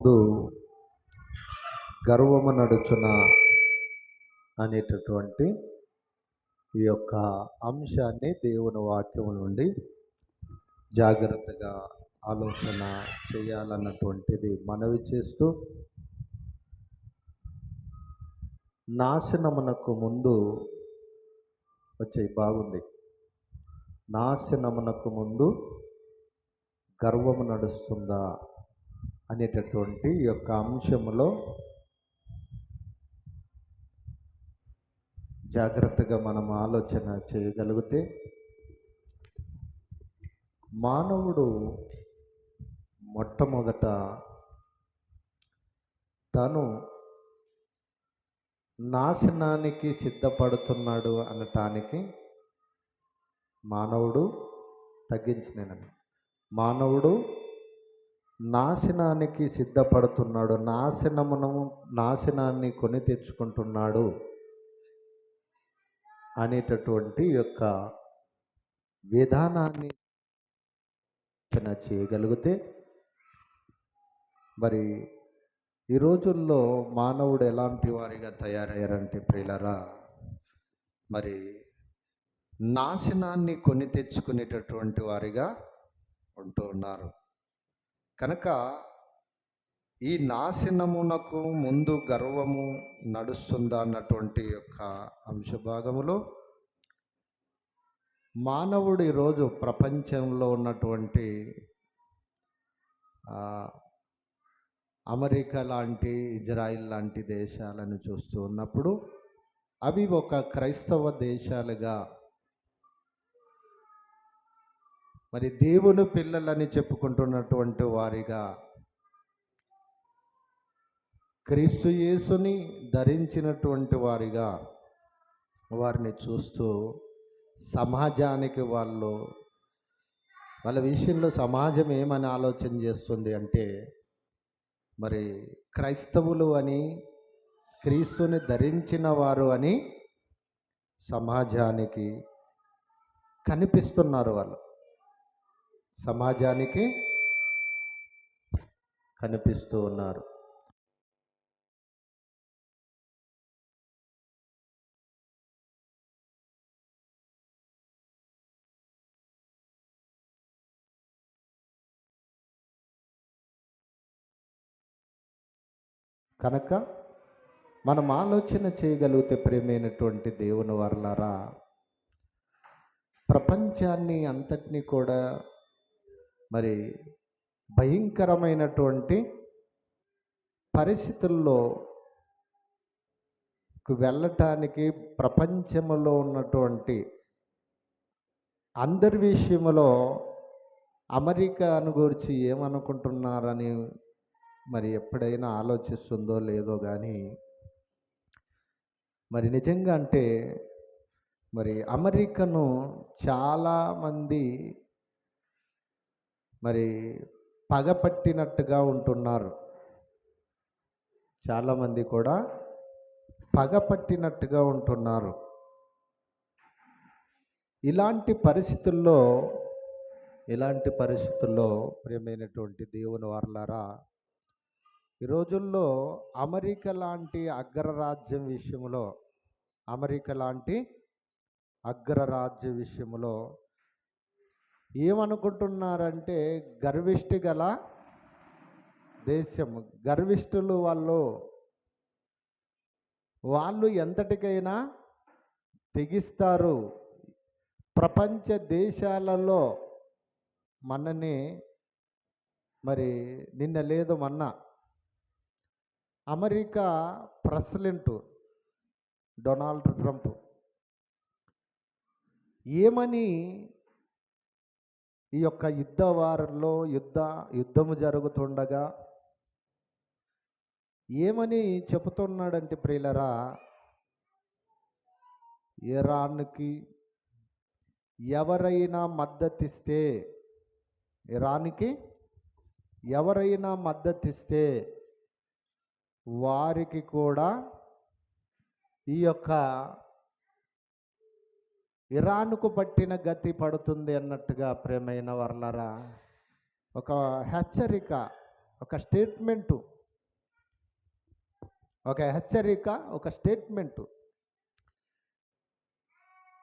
ముందు గర్వము నడుచున అనేటటువంటి ఈ యొక్క అంశాన్ని దేవుని వాక్యం నుండి జాగ్రత్తగా ఆలోచన చేయాలన్నటువంటిది మనవి చేస్తూ, నాశనమునకు ముందు బాగుంది. నాశనమునకు ముందు గర్వము నడుస్తుందా అనేటటువంటి ఈ యొక్క అంశములో జాగ్రత్తగా మనం ఆలోచన చేయగలిగితే, మానవుడు మొట్టమొదట తను నాశనానికి సిద్ధపడుతున్నాడు అనటానికి మానవుడు మానవుడు నాశనానికి సిద్ధపడుతున్నాడు, నాశనాన్ని కొని తెచ్చుకుంటున్నాడు అనేటటువంటి యొక్క విధానాన్ని చేయగలిగితే, మరి ఈ రోజుల్లో మానవుడు ఎలాంటి వారిగా తయారయ్యారంటే ప్రియులారా, మరి నాశనాన్ని కొని తెచ్చుకునేటటువంటి వారిగా ఉంటూ ఉన్నారు. కనుక ఈ నాశనమునకు ముందు గర్వము నడుస్తుందా అన్నటువంటి యొక్క అంశభాగములో మానవుడు ఈరోజు ప్రపంచంలో ఉన్నటువంటి అమెరికా లాంటి, ఇజ్రాయిల్ లాంటి దేశాలను చూస్తూ ఉన్నప్పుడు అవి ఒక క్రైస్తవ దేశాలుగా, మరి దేవుని పిల్లలని చెప్పుకుంటున్నటువంటి వారిగా, క్రీస్తు యేసుని ధరించినటువంటి వారిగా వారిని చూస్తూ సమాజానికి వాళ్ళ విషయంలో సమాజం ఏమని ఆలోచన చేస్తుంది అంటే, మరి క్రైస్తవులు అని, క్రీస్తుని ధరించిన వారు అని సమాజానికి కనిపిస్తున్నారు. వాళ్ళు సమాజానికి కనిపిస్తూ ఉన్నారు. కనుక మనం ఆలోచన చేయగలిగితే ప్రియమైనటువంటి దేవుని వర్లారా, ప్రపంచాన్ని అంతటినీ కూడా మరి భయంకరమైనటువంటి పరిస్థితుల్లో వెళ్ళటానికి ప్రపంచంలో ఉన్నటువంటి అందరి విషయంలో అమెరికాను గురించి ఏమనుకుంటున్నారని మరి ఎప్పుడైనా ఆలోచిస్తుందో లేదో కానీ, మరి నిజంగా అంటే మరి అమెరికాను చాలామంది మరి పగపట్టినట్టుగా ఉంటున్నారు. చాలామంది కూడా పగపట్టినట్టుగా ఉంటున్నారు. ఇలాంటి పరిస్థితుల్లో ప్రియమైనటువంటి దేవుని వారలారా, ఈ రోజుల్లో అమెరికా లాంటి అగ్రరాజ్యం విషయంలో ఏమనుకుంటున్నారంటే, గర్విష్టి గల దేశం, గర్విష్ఠులు వాళ్ళు ఎంతటికైనా తెగిస్తారు. ప్రపంచ దేశాలలో నిన్న లేదు మొన్న అమెరికా ప్రెసిడెంట్ డొనాల్డ్ ట్రంప్ ఏమని ఈ యొక్క యుద్ధము జరుగుతుండగా ఏమని చెబుతున్నాడంటే ప్రియులరా, ఇరాన్కి ఎవరైనా మద్దతిస్తే వారికి కూడా ఈ యొక్క ఇరాన్కు పట్టిన గతి పడుతుంది అన్నట్టుగా ప్రియమైన వర్లరా ఒక హెచ్చరిక, ఒక స్టేట్మెంటు ఒక హెచ్చరిక, ఒక స్టేట్మెంటు.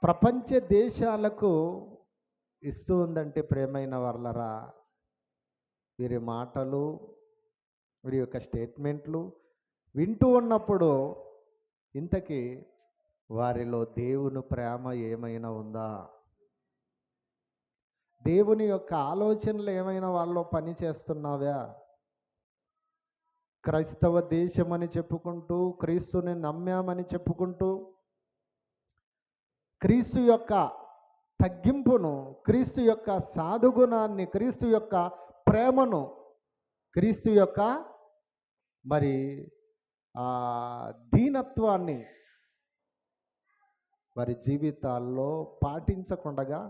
ప్రపంచ దేశాలకు ఇస్తూ ఉందంటే ప్రియమైన వాళ్ళరా, వీరి మాటలు, వీరి యొక్క స్టేట్మెంట్లు వింటూ ఉన్నప్పుడు ఇంతకీ వారిలో దేవుని ప్రేమ ఏమైనా ఉందా? దేవుని యొక్క ఆలోచనలు ఏమైనా వాళ్ళలో పని చేస్తున్నావా? క్రైస్తవ దేశమని చెప్పుకుంటూ, క్రీస్తుని నమ్మామని చెప్పుకుంటూ, క్రీస్తు యొక్క తగ్గింపును, క్రీస్తు యొక్క సాధుగుణాన్ని, క్రీస్తు యొక్క ప్రేమను, క్రీస్తు యొక్క మరి దీనత్వాన్ని వారి జీవితాల్లో పాటించకుండా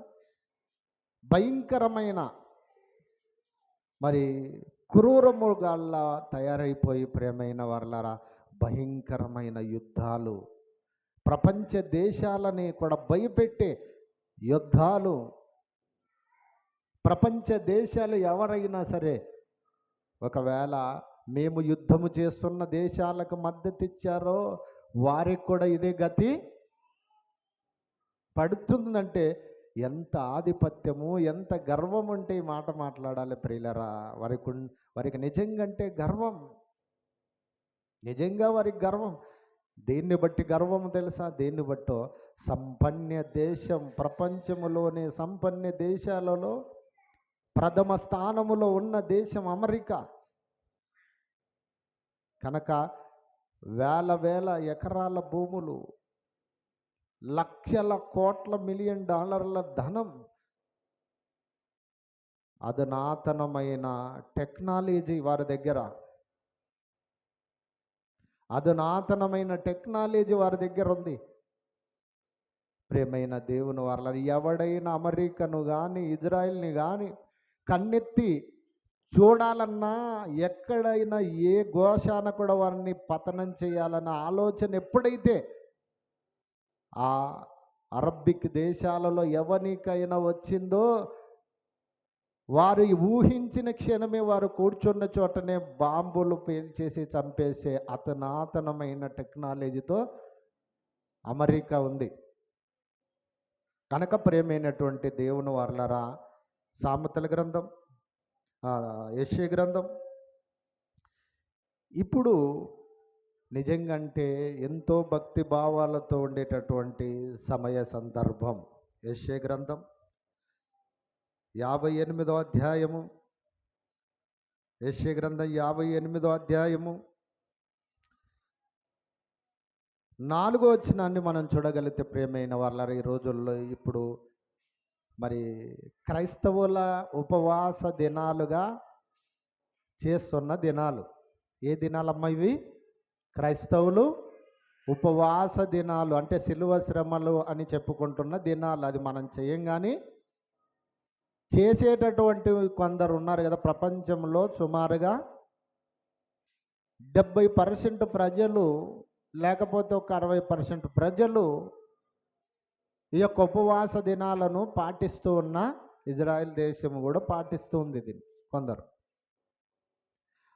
భయంకరమైన మరి క్రూర మృగాల్లా తయారైపోయి ప్రేమైన వాళ్ళరా, భయంకరమైన యుద్ధాలు, ప్రపంచ దేశాలని కూడా భయపెట్టే యుద్ధాలు, ప్రపంచ దేశాలు ఎవరైనా సరే ఒకవేళ మేము యుద్ధము చేస్తున్న దేశాలకు మద్దతు ఇచ్చారో వారికి కూడా ఇదే గతి పడుతుందంటే ఎంత ఆధిపత్యము, ఎంత గర్వం అంటే ఈ మాట మాట్లాడాలి ప్రియులరా. వారికి నిజంగా అంటే గర్వం, నిజంగా వారికి గర్వం. దేన్ని బట్టి గర్వం తెలుసా? దేన్ని బట్టో, సంపన్న దేశం, ప్రపంచములోనే సంపన్న దేశాలలో ప్రథమ స్థానములో ఉన్న దేశం అమెరికా. కనుక వేల వేల ఎకరాల భూములు, లక్షల కోట్ల మిలియన్ డాలర్ల ధనం, అధునాతనమైన టెక్నాలజీ వారి దగ్గర, అధునాతనమైన టెక్నాలజీ వారి దగ్గర ఉంది. ప్రియమైన దేవుని వారల, ఎవడైనా అమెరికాను కానీ ఇజ్రాయిల్ని కానీ కన్నెత్తి చూడాలన్నా, ఎక్కడైనా ఏ ఘోషాన కూడా వారిని పతనం చేయాలన్న ఆలోచన ఎప్పుడైతే ఆ అరబ్బిక్ దేశాలలో ఎవరికైనా వచ్చిందో, వారు ఊహించిన క్షణమే వారు కూర్చున్న చోటనే బాంబులు పేల్చేసి చంపేసే అధునాతనమైన టెక్నాలజీతో అమెరికా ఉంది. కనుక ప్రియమైనటువంటి దేవుని వారలరా, సామెతల గ్రంథం, యెషయా గ్రంథం ఇప్పుడు నిజంగా అంటే ఎంతో భక్తి భావాలతో ఉండేటటువంటి సమయ సందర్భం. యెషయా గ్రంథం 58వ అధ్యాయము, యెషయా గ్రంథం 58వ అధ్యాయము 4వ వచనాన్ని మనం చూడగలిగితే ప్రియమైన వాళ్ళ, ఈ రోజుల్లో ఇప్పుడు మరి క్రైస్తవుల ఉపవాస దినాలుగా చేస్తున్న దినాలు. ఏ దినాలమ్మా ఇవి? క్రైస్తవులు ఉపవాస దినాలు, అంటే సిలువ శ్రమలు అని చెప్పుకుంటున్న దినాలు. అది మనం చేయం కానీ చేసేటటువంటి కొందరు ఉన్నారు కదా. ప్రపంచంలో సుమారుగా 70% ప్రజలు, లేకపోతే ఒక 60% ప్రజలు ఈ యొక్క ఉపవాస దినాలను పాటిస్తూ ఉన్న ఇజ్రాయెల్ దేశం కూడా పాటిస్తూ ఉంది దీన్ని కొందరు.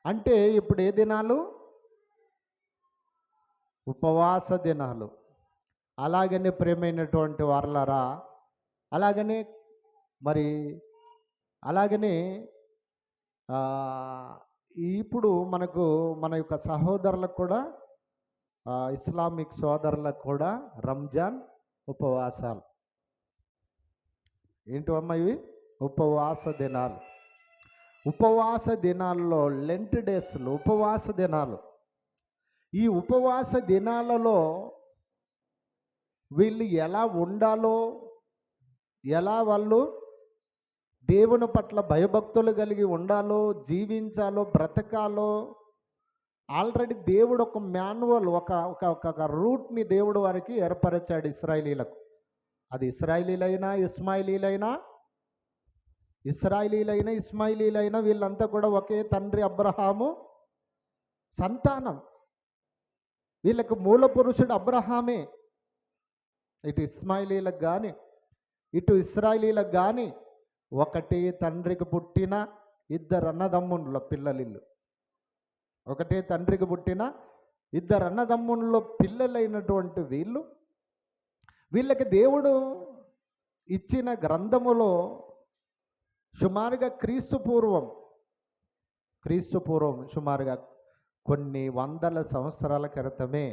అంటే ఇప్పుడు ఏ దినాలు? ఉపవాస దినాలు. అలాగనే ప్రియమైనటువంటి వారలారా, అలాగనే ఇప్పుడు మన యొక్క సహోదరులకు కూడా, ఇస్లామిక్ సోదరులకు కూడా రంజాన్ ఉపవాసాలు. ఏంటమ్మా ఇవి? ఉపవాస దినాలు. ఉపవాస దినాల్లో, లెంట్ డేస్లో ఉపవాస దినాలు. ఈ ఉపవాస దినాలలో వీళ్ళు ఎలా ఉండాలో, ఎలా వాళ్ళు దేవుని పట్ల భయభక్తులు కలిగి ఉండాలో, జీవించాలో, బ్రతకాలో ఆల్రెడీ దేవుడు ఒక మాన్యువల్, ఒక రూట్ని దేవుడు వారికి ఏర్పరిచాడు ఇశ్రాయేలీలకు. అది ఇశ్రాయేలీలైనా ఇస్మాయిలీలైనా వీళ్ళంతా కూడా ఒకే తండ్రి అబ్రహాము సంతానం. వీళ్ళకు మూల పురుషుడు అబ్రహామే. ఇటు ఇస్మాయిలీలకు కానీ ఇటు ఇశ్రాయేలీలకు కానీ ఒకటే తండ్రికి పుట్టిన ఇద్దరు అన్నదమ్ముల పిల్లలిల్లు. ఒకటే తండ్రికి పుట్టిన ఇద్దరు అన్నదమ్ముల్లో పిల్లలైనటువంటి వీళ్ళకి దేవుడు ఇచ్చిన గ్రంథములో సుమారుగా క్రీస్తు పూర్వం సుమారుగా కొన్ని వందల సంవత్సరాల క్రితమే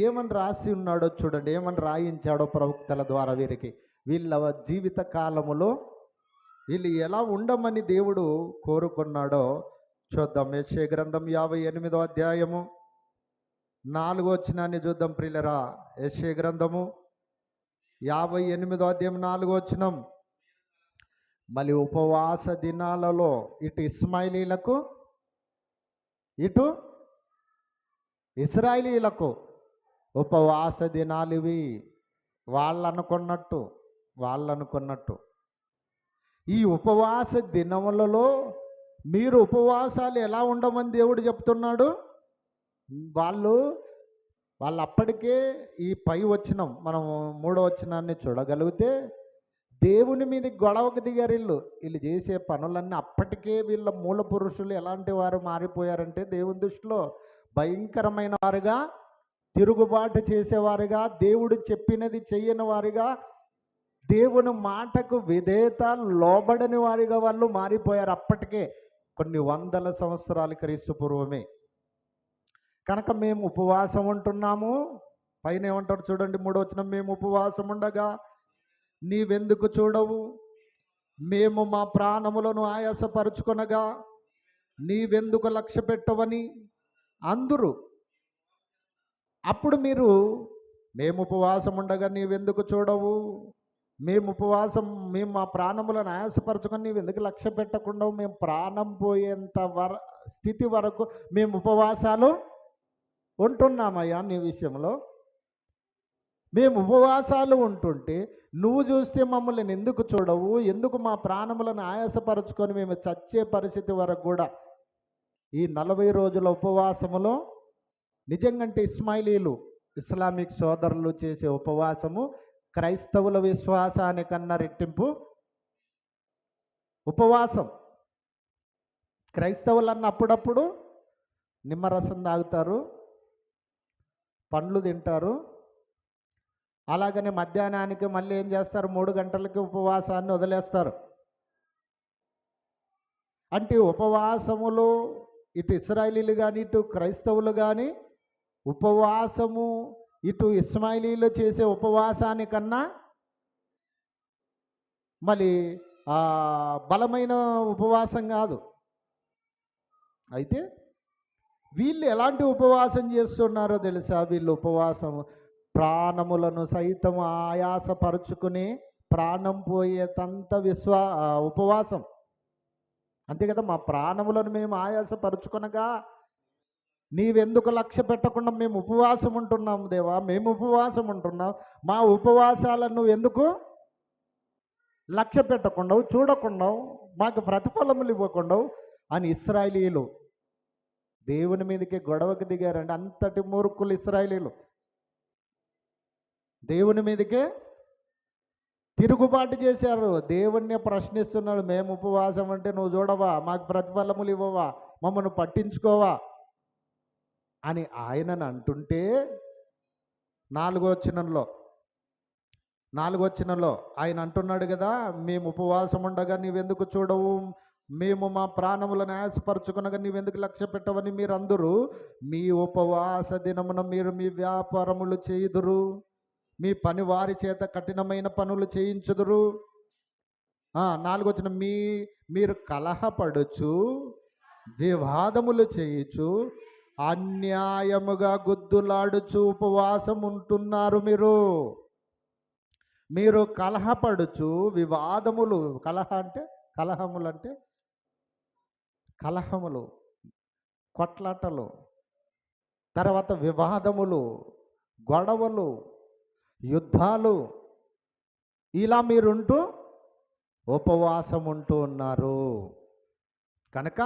ఏమని రాసి ఉన్నాడో చూడండి, ఏమని రాయించాడో ప్రవక్తల ద్వారా వీళ్ళ జీవిత కాలములో వీళ్ళు ఎలా ఉండమని దేవుడు కోరుకున్నాడో చూద్దాం. యెషయా గ్రంథం 58వ అధ్యాయము 4వ వచనాన్ని చూద్దాం ప్రియులరా. యెషయా గ్రంథము 58వ అధ్యాయం 4వ వచనం. మళ్ళీ ఉపవాస దినాలలో ఇటు ఇస్మాయిలీలకు ఇటు ఇశ్రాయేలీలకు ఉపవాస దినాలు ఇవి. వాళ్ళు అనుకున్నట్టు ఈ ఉపవాస దినములలో మీరు ఉపవాసాలు ఎలా ఉండమని దేవుడు చెప్తున్నాడు. వాళ్ళు అప్పటికే ఈ పై వచనం మనం 3వ వచనాన్ని చూడగలిగితే దేవుని మీద గొడవకు దిగారు. వీళ్ళు చేసే పనులన్నీ అప్పటికే వీళ్ళ మూల పురుషులు ఎలాంటి వారు మారిపోయారంటే దేవుని దృష్టిలో భయంకరమైన వారుగా, తిరుగుబాటు చేసేవారుగా, దేవుడు చెప్పినది చెయ్యని వారుగా, దేవుని మాటకు విధేయత లోబడని వారిగా వాళ్ళు మారిపోయారు అప్పటికే, కొన్ని వందల సంవత్సరాల క్రీస్తు పూర్వమే. కనుక మేము ఉపవాసం ఉంటున్నాము. పైన ఏమంటారు చూడండి, 3వ వచనం. మేము ఉపవాసం ఉండగా నీవెందుకు చూడవు, మేము మా ప్రాణములను ఆయాసపరుచుకొనగా నీవెందుకు లక్ష్య పెట్టవని అందురు. అప్పుడు మీరు మేము ఉపవాసం ఉండగా నీవెందుకు చూడవు, మేము మా ప్రాణములను ఆయాసపరచుకొని నీవు ఎందుకు లక్ష్య పెట్టకుండా, మేము ప్రాణం పోయేంత స్థితి వరకు మేము ఉపవాసాలు ఉంటున్నామయ్యా. నీ విషయంలో మేము ఉపవాసాలు ఉంటుంటే నువ్వు చూస్తే మమ్మల్ని ఎందుకు చూడవు, ఎందుకు మా ప్రాణములను ఆయాసపరచుకొని మేము చచ్చే పరిస్థితి వరకు కూడా ఈ 40 రోజుల ఉపవాసములో నిజంగంటే ఇస్మాయిలీలు ఇస్లామిక్ సోదరులు చేసే ఉపవాసము క్రైస్తవుల విశ్వాసానికన్నా రెట్టింపు ఉపవాసం. క్రైస్తవులన్న అప్పుడప్పుడు నిమ్మరసం తాగుతారు, పండ్లు తింటారు. అలాగనే మధ్యాహ్నానికి మళ్ళీ ఏం చేస్తారు, 3 గంటలకి ఉపవాసాన్ని వదిలేస్తారు. అంటే ఉపవాసములో ఇటు ఇశ్రాయేలీలు కానీ ఇటు క్రైస్తవులు కానీ ఉపవాసము ఇటు ఇస్మాయిలీలు చేసే ఉపవాసానికన్నా మళ్ళీ బలమైన ఉపవాసం కాదు. అయితే వీళ్ళు ఎలాంటి ఉపవాసం చేస్తున్నారో తెలుసా? వీళ్ళు ఉపవాసము ప్రాణములను సైతం ఆయాసపరుచుకుని ప్రాణం పోయేతంత ఉపవాసం. అంతే కదా, మా ప్రాణములను మేము ఆయాసపరుచుకొనగా నీవెందుకు లక్ష్య పెట్టకుండా మేము ఉపవాసం ఉంటున్నాం దేవా, మేము ఉపవాసం ఉంటున్నాం, మా ఉపవాసాలను నువ్వు ఎందుకు లక్ష్య పెట్టకుండా చూడకుండా మాకు ప్రతిఫలములు ఇవ్వకుండా అని ఇశ్రాయేలీలు దేవుని మీదకి గొడవకు దిగారండి. అంతటి మూర్ఖులు ఇశ్రాయేలీలు దేవుని మీదకే తిరుగుబాటు చేశారు. దేవుణ్ణి ప్రశ్నిస్తున్నాడు, మేము ఉపవాసం అంటే నువ్వు చూడవా, మాకు ప్రతిఫలములు ఇవ్వవా, మమ్మల్ని పట్టించుకోవా అని ఆయనను అంటుంటే 4వ వచనంలో ఆయన అంటున్నాడు కదా, మేము ఉపవాసం ఉండగా నీవెందుకు చూడవు, మేము మా ప్రాణములను ఆయాసపరచుకునగా నీవెందుకు లక్ష్య పెట్టవని మీరందరూ మీ ఉపవాస దినమున మీరు మీ వ్యాపారములు చేయుదురు, మీ పని వారి చేత కఠినమైన పనులు చేయించుదురు. 4వ వచనం, మీరు కలహపడుచు వివాదములు చేయుచు అన్యాయముగా గుద్దులాడుచు ఉపవాసం ఉంటున్నారు. మీరు కలహపడుచు వివాదములు, కలహములు కొట్లాటలు, తర్వాత వివాదములు, గొడవలు, యుద్ధాలు, ఇలా మీరుంటూ ఉపవాసం ఉంటూ ఉన్నారు. కనుక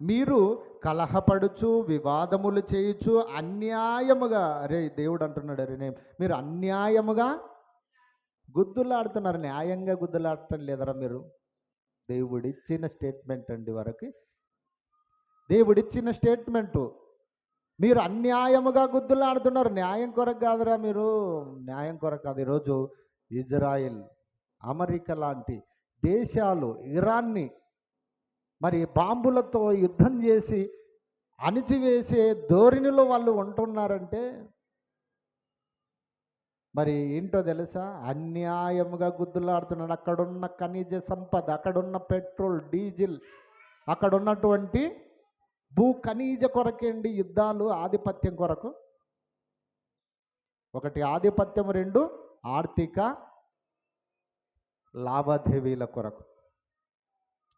మీరు కలహపడుచు వివాదములు చేయుచు అన్యాయముగా, అరే దేవుడు అంటున్నాడు, అరే మీరు అన్యాయముగా గుద్దులాడుతున్నారు. న్యాయంగా గుద్దులాడటం లేదరా మీరు? దేవుడిచ్చిన స్టేట్మెంట్ అండి, వరకు దేవుడిచ్చిన స్టేట్మెంటు. మీరు అన్యాయముగా గుద్దులాడుతున్నారు. న్యాయం కొరకు కాదురా మీరు, న్యాయం కొరకు కాదు. ఈరోజు ఇజ్రాయిల్, అమెరికా లాంటి దేశాలు ఇరాన్ని మరి బాంబులతో యుద్ధం చేసి అణిచివేసే ధోరణిలో వాళ్ళు ఉంటున్నారంటే మరి ఏంటో తెలుసా? అన్యాయముగా గుద్దులాడుతున్నాడు. అక్కడున్న ఖనిజ సంపద, అక్కడున్న పెట్రోల్, డీజిల్, అక్కడ ఉన్నటువంటి భూ ఖనిజ కొరకేండి యుద్ధాలు, ఆధిపత్యం కొరకు. ఒకటి ఆధిపత్యం, రెండు ఆర్థిక లావాదేవీల కొరకు,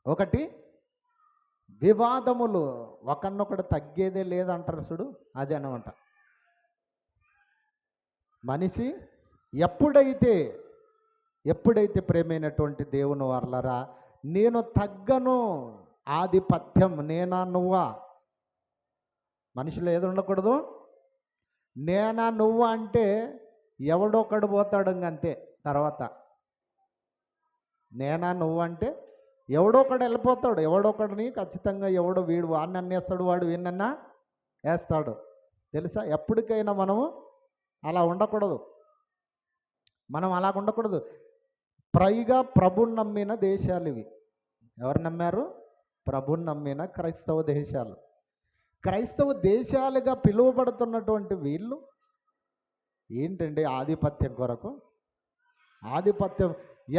ఒకటి వివాదములు, ఒకనొకడు తగ్గేదే లేదంటారు చూడు, అది అనమాట. మనిషి ఎప్పుడైతే ప్రేమైనటువంటి దేవుని వర్లరా, నేను తగ్గను, ఆధిపత్యం నేనా నువ్వా, మనుషులు ఏది ఉండకూడదు, నేనా నువ్వా అంటే ఎవడొకడు పోతాడు అంతే. తర్వాత నేనా నువ్వు అంటే ఎవడొకడు వెళ్ళిపోతాడు, ఎవడొకడిని ఖచ్చితంగా ఎవడో వీడు వాడిని అన్నేస్తాడు, వాడు వీడినన్నా వేస్తాడు. తెలుసా? ఎప్పటికైనా మనము అలా ఉండకూడదు, మనం అలా ఉండకూడదు. పైగా ప్రభుని నమ్మిన దేశాలు ఇవి. ఎవరు నమ్మారు? ప్రభుని నమ్మిన క్రైస్తవ దేశాలు. క్రైస్తవ దేశాలుగా పిలువబడుతున్నటువంటి వీళ్ళు ఏంటండి? ఆధిపత్యం కొరకు. ఆధిపత్యం,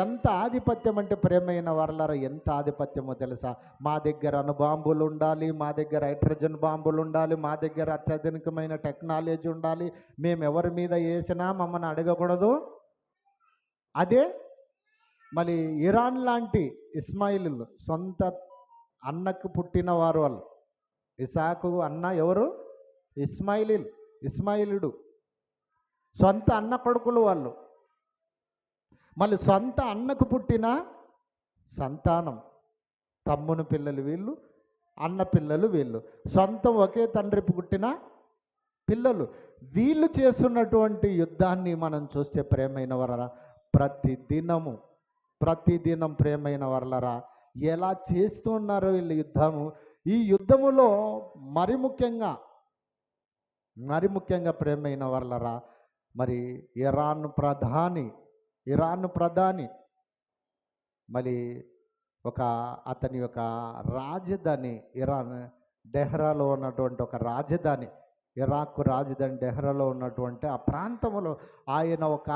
ఎంత ఆధిపత్యం అంటే ప్రేమైన వర్లారా, ఎంత ఆధిపత్యమో తెలుసా? మా దగ్గర అణుబాంబులు ఉండాలి, మా దగ్గర హైడ్రోజన్ బాంబులు ఉండాలి, మా దగ్గర అత్యాధునికమైన టెక్నాలజీ ఉండాలి, మేము ఎవరి మీద వేసినా మమ్మల్ని అడగకూడదు. అదే మళ్ళీ ఇరాన్ లాంటి ఇస్మాయిలు, సొంత అన్నకు పుట్టిన వారు వాళ్ళు. ఇసాకు అన్న ఎవరు? ఇస్మాయిలుడు, సొంత అన్న కొడుకులు వాళ్ళు. మళ్ళీ సొంత అన్నకు పుట్టిన సంతానం, తమ్ముని పిల్లలు వీళ్ళు, అన్న పిల్లలు వీళ్ళు, సొంతం ఒకే తండ్రికి పుట్టిన పిల్లలు. వీళ్ళు చేస్తున్నటువంటి యుద్ధాన్ని మనం చూస్తే ప్రేమైన వరరా, ప్రతిదినం ప్రేమైన వర్లరా ఎలా చేస్తున్నారో వీళ్ళు యుద్ధము. ఈ యుద్ధములో మరి ముఖ్యంగా ప్రేమైన వర్లరా, మరి ఇరాన్ ప్రధాని మరి అతని యొక్క రాజధాని ఇరాన్ డెహ్రాలో ఉన్నటువంటి ఒక రాజధాని, ఇరాక్ రాజధాని డెహ్రాలో ఉన్నటువంటి ఆ ప్రాంతంలో ఆయన ఒక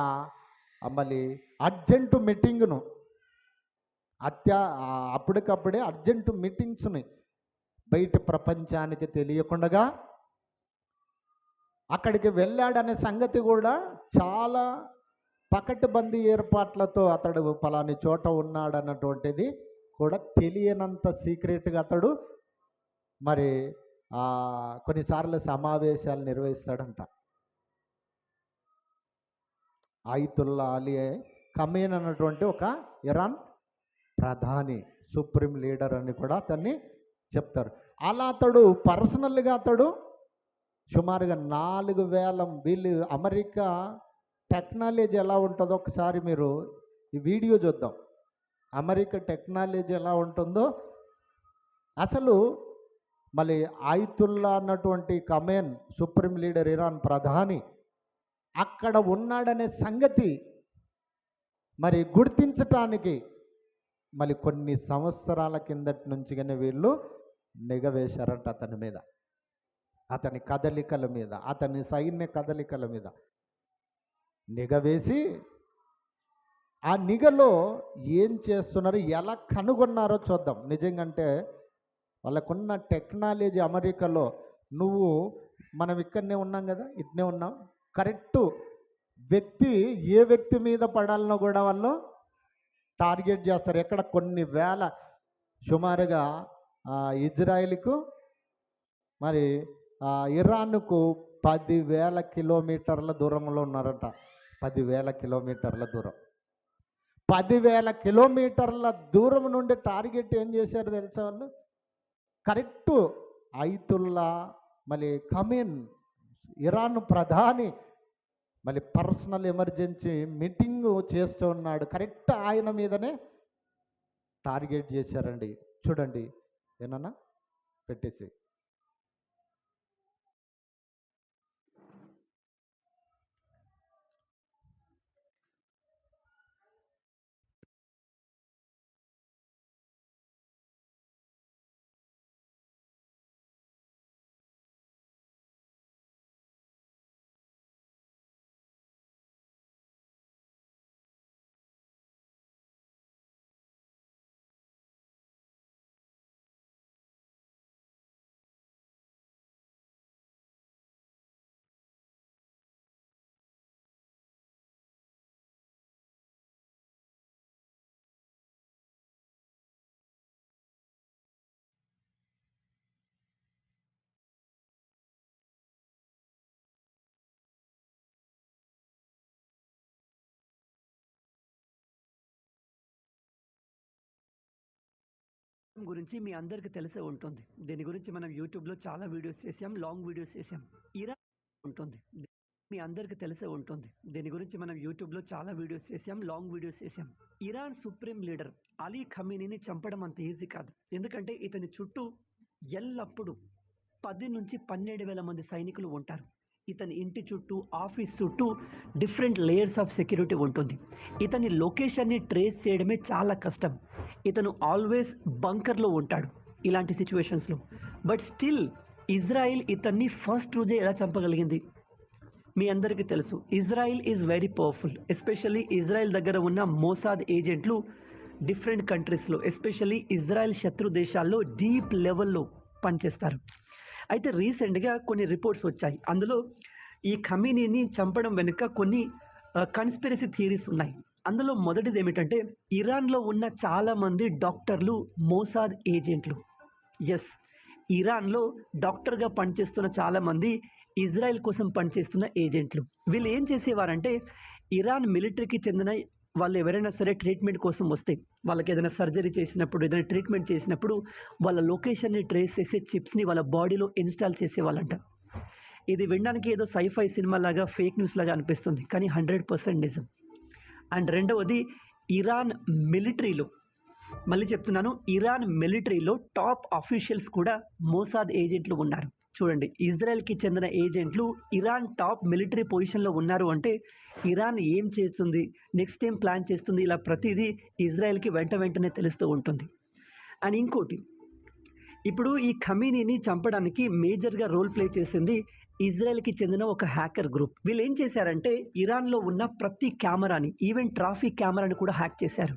మళ్ళీ అర్జెంటు మీటింగ్ను, అప్పటికప్పుడే అర్జెంటు మీటింగ్స్ని బయట ప్రపంచానికి తెలియకుండా అక్కడికి వెళ్ళాడనే సంగతి కూడా చాలా పకడ్బందీ ఏర్పాట్లతో అతడు పలాని చోట ఉన్నాడన్నటువంటిది కూడా తెలియనంత సీక్రెట్గా అతడు మరి కొన్నిసార్లు సమావేశాలు నిర్వహిస్తాడంట. ఆయితుల్లా అలీ ఖమేనీ అన్నటువంటి ఒక ఇరాన్ ప్రధాని, సుప్రీం లీడర్ అని కూడా అతన్ని చెప్తారు. అలా అతడు పర్సనల్గా సుమారుగా 4000 వీళ్ళు అమెరికా టెక్నాలజీ ఎలా ఉంటుందో ఒకసారి మీరు ఈ వీడియో చూద్దాం. అమెరికా టెక్నాలజీ ఎలా ఉంటుందో అసలు. మళ్ళీ ఆయితుల్లా అన్నటువంటి ఖమేనీ, సుప్రీం లీడర్ ఇరాన్ ప్రధాని అక్కడ ఉన్నాడనే సంగతి మరి గుర్తించటానికి మళ్ళీ కొన్ని సంవత్సరాల కిందటి నుంచి కానీ వీళ్ళు నిఘా వేశారంట అతని మీద, అతని కదలికల మీద, అతని సైన్య కదలికల మీద నిఘా వేసి ఆ నిఘలో ఏం చేస్తున్నారు, ఎలా కనుగొన్నారో చూద్దాం. నిజంగా వాళ్ళకున్న టెక్నాలజీ అమెరికాలో, మనం ఇక్కడనే ఉన్నాం కదా, ఇట్నే ఉన్నాం, కరెక్టు ఏ వ్యక్తి మీద పడాలనో కూడా వాళ్ళు టార్గెట్ చేస్తారు. ఎక్కడ కొన్ని వేల, సుమారుగా ఇజ్రాయిల్కు మరి ఇరాన్కు 10,000 కిలోమీటర్ల దూరంలో ఉన్నారంట. 10,000 కిలోమీటర్ల దూరం, 10,000 కిలోమీటర్ల దూరం నుండి టార్గెట్ ఏం చేశారు తెలుసా వాళ్ళు? కరెక్టు ఆయితుల్లా మళ్ళీ ఖమేనీ, ఇరాన్ ప్రధాని మళ్ళీ పర్సనల్ ఎమర్జెన్సీ మీటింగ్ చేస్తూ ఉన్నాడు, కరెక్ట్ ఆయన మీదనే టార్గెట్ చేశారండి. చూడండి, ఏమన్నా పెట్టేసి గురించి మీ అందరికీ తెలిసే ఉంటుంది. దీని గురించి మనం యూట్యూబ్‌లో చాలా వీడియోస్ చేసాం. లాంగ్ వీడియోస్ చేసాం. ఇరాన్ ఉంటుంది. మీ అందరికీ తెలిసే ఉంటుంది. దీని గురించి మనం యూట్యూబ్‌లో చాలా వీడియోస్ చేసాం. లాంగ్ వీడియోస్ చేసాం. ఇరాన్ సుప్రీం లీడర్ అలీ ఖమీనీని చంపడం అంత ఈజీ కాదు. ఎందుకంటే ఇతని చుట్టూ ఎల్లప్పుడూ 10,000-12,000 మంది సైనికులు ఉంటారు. ఇతని ఇంటి చుట్టూ, ఆఫీస్ చుట్టూ డిఫరెంట్ లేయర్స్ ఆఫ్ సెక్యూరిటీ ఉంటుంది. ఇతని లొకేషన్ని ట్రేస్ చేయడమే చాలా కష్టం. ఇతను ఆల్వేస్ బంకర్లో ఉంటాడు ఇలాంటి సిచ్యువేషన్స్లో. బట్ స్టిల్ ఇజ్రాయిల్ ఇతన్ని ఫస్ట్ రోజే ఎలా చంపగలిగింది? మీ అందరికీ తెలుసు, Israel is very powerful. Especially Israel దగ్గర ఉన్న మోసాద్ ఏజెంట్లు డిఫరెంట్ కంట్రీస్లో, ఎస్పెషల్లీ ఇజ్రాయిల్ శత్రు దేశాల్లో డీప్ లెవెల్లో పనిచేస్తారు. అయితే రీసెంట్గా కొన్ని రిపోర్ట్స్ వచ్చాయి. అందులో ఈ ఖమీనీని చంపడం వెనుక కొన్ని కన్స్పిరసీ థియరీస్ ఉన్నాయి. అందులో మొదటిది ఏమిటంటే, ఇరాన్లో ఉన్న చాలామంది డాక్టర్లు మోసాద్ ఏజెంట్లు. ఎస్, ఇరాన్లో డాక్టర్గా పనిచేస్తున్న చాలామంది ఇజ్రాయెల్ కోసం పనిచేస్తున్న ఏజెంట్లు. వీళ్ళు ఏం చేసేవారంటే, ఇరాన్ మిలిటరీకి చెందిన వాళ్ళు ఎవరైనా సరే ట్రీట్మెంట్ కోసం వస్తే, వాళ్ళకి ఏదైనా సర్జరీ చేసినప్పుడు, ఏదైనా ట్రీట్మెంట్ చేసినప్పుడు వాళ్ళ లొకేషన్ని ట్రేస్ చేసే చిప్స్ని వాళ్ళ బాడీలో ఇన్స్టాల్ చేసేవాళ్ళంట. ఇది వినడానికి ఏదో సైఫై సినిమా లాగా, ఫేక్ న్యూస్ లాగా అనిపిస్తుంది, కానీ 100% నిజం. అండ్ రెండవది, ఇరాన్ మిలిటరీలో, మళ్ళీ చెప్తున్నాను, ఇరాన్ మిలిటరీలో టాప్ అఫీషియల్స్ కూడా మోసాద్ ఏజెంట్లు ఉన్నారు. చూడండి, ఇజ్రాయెల్కి చెందిన ఏజెంట్లు ఇరాన్ టాప్ మిలిటరీ పొజిషన్లో ఉన్నారు అంటే ఇరాన్ ఏం చేస్తుంది, నెక్స్ట్ ఏం ప్లాన్ చేస్తుంది, ఇలా ప్రతిదీ ఇజ్రాయెల్కి వెంటనే తెలుస్తూ ఉంటుంది. అండ్ ఇంకోటి, ఇప్పుడు ఈ ఖమీనీని చంపడానికి మేజర్గా రోల్ ప్లే చేసింది ఇజ్రాయెల్కి చెందిన ఒక హ్యాకర్ గ్రూప్. వీళ్ళు ఏం చేశారంటే, ఇరాన్లో ఉన్న ప్రతి కెమెరాని, ఈవెన్ ట్రాఫిక్ కెమెరాని కూడా హ్యాక్ చేశారు.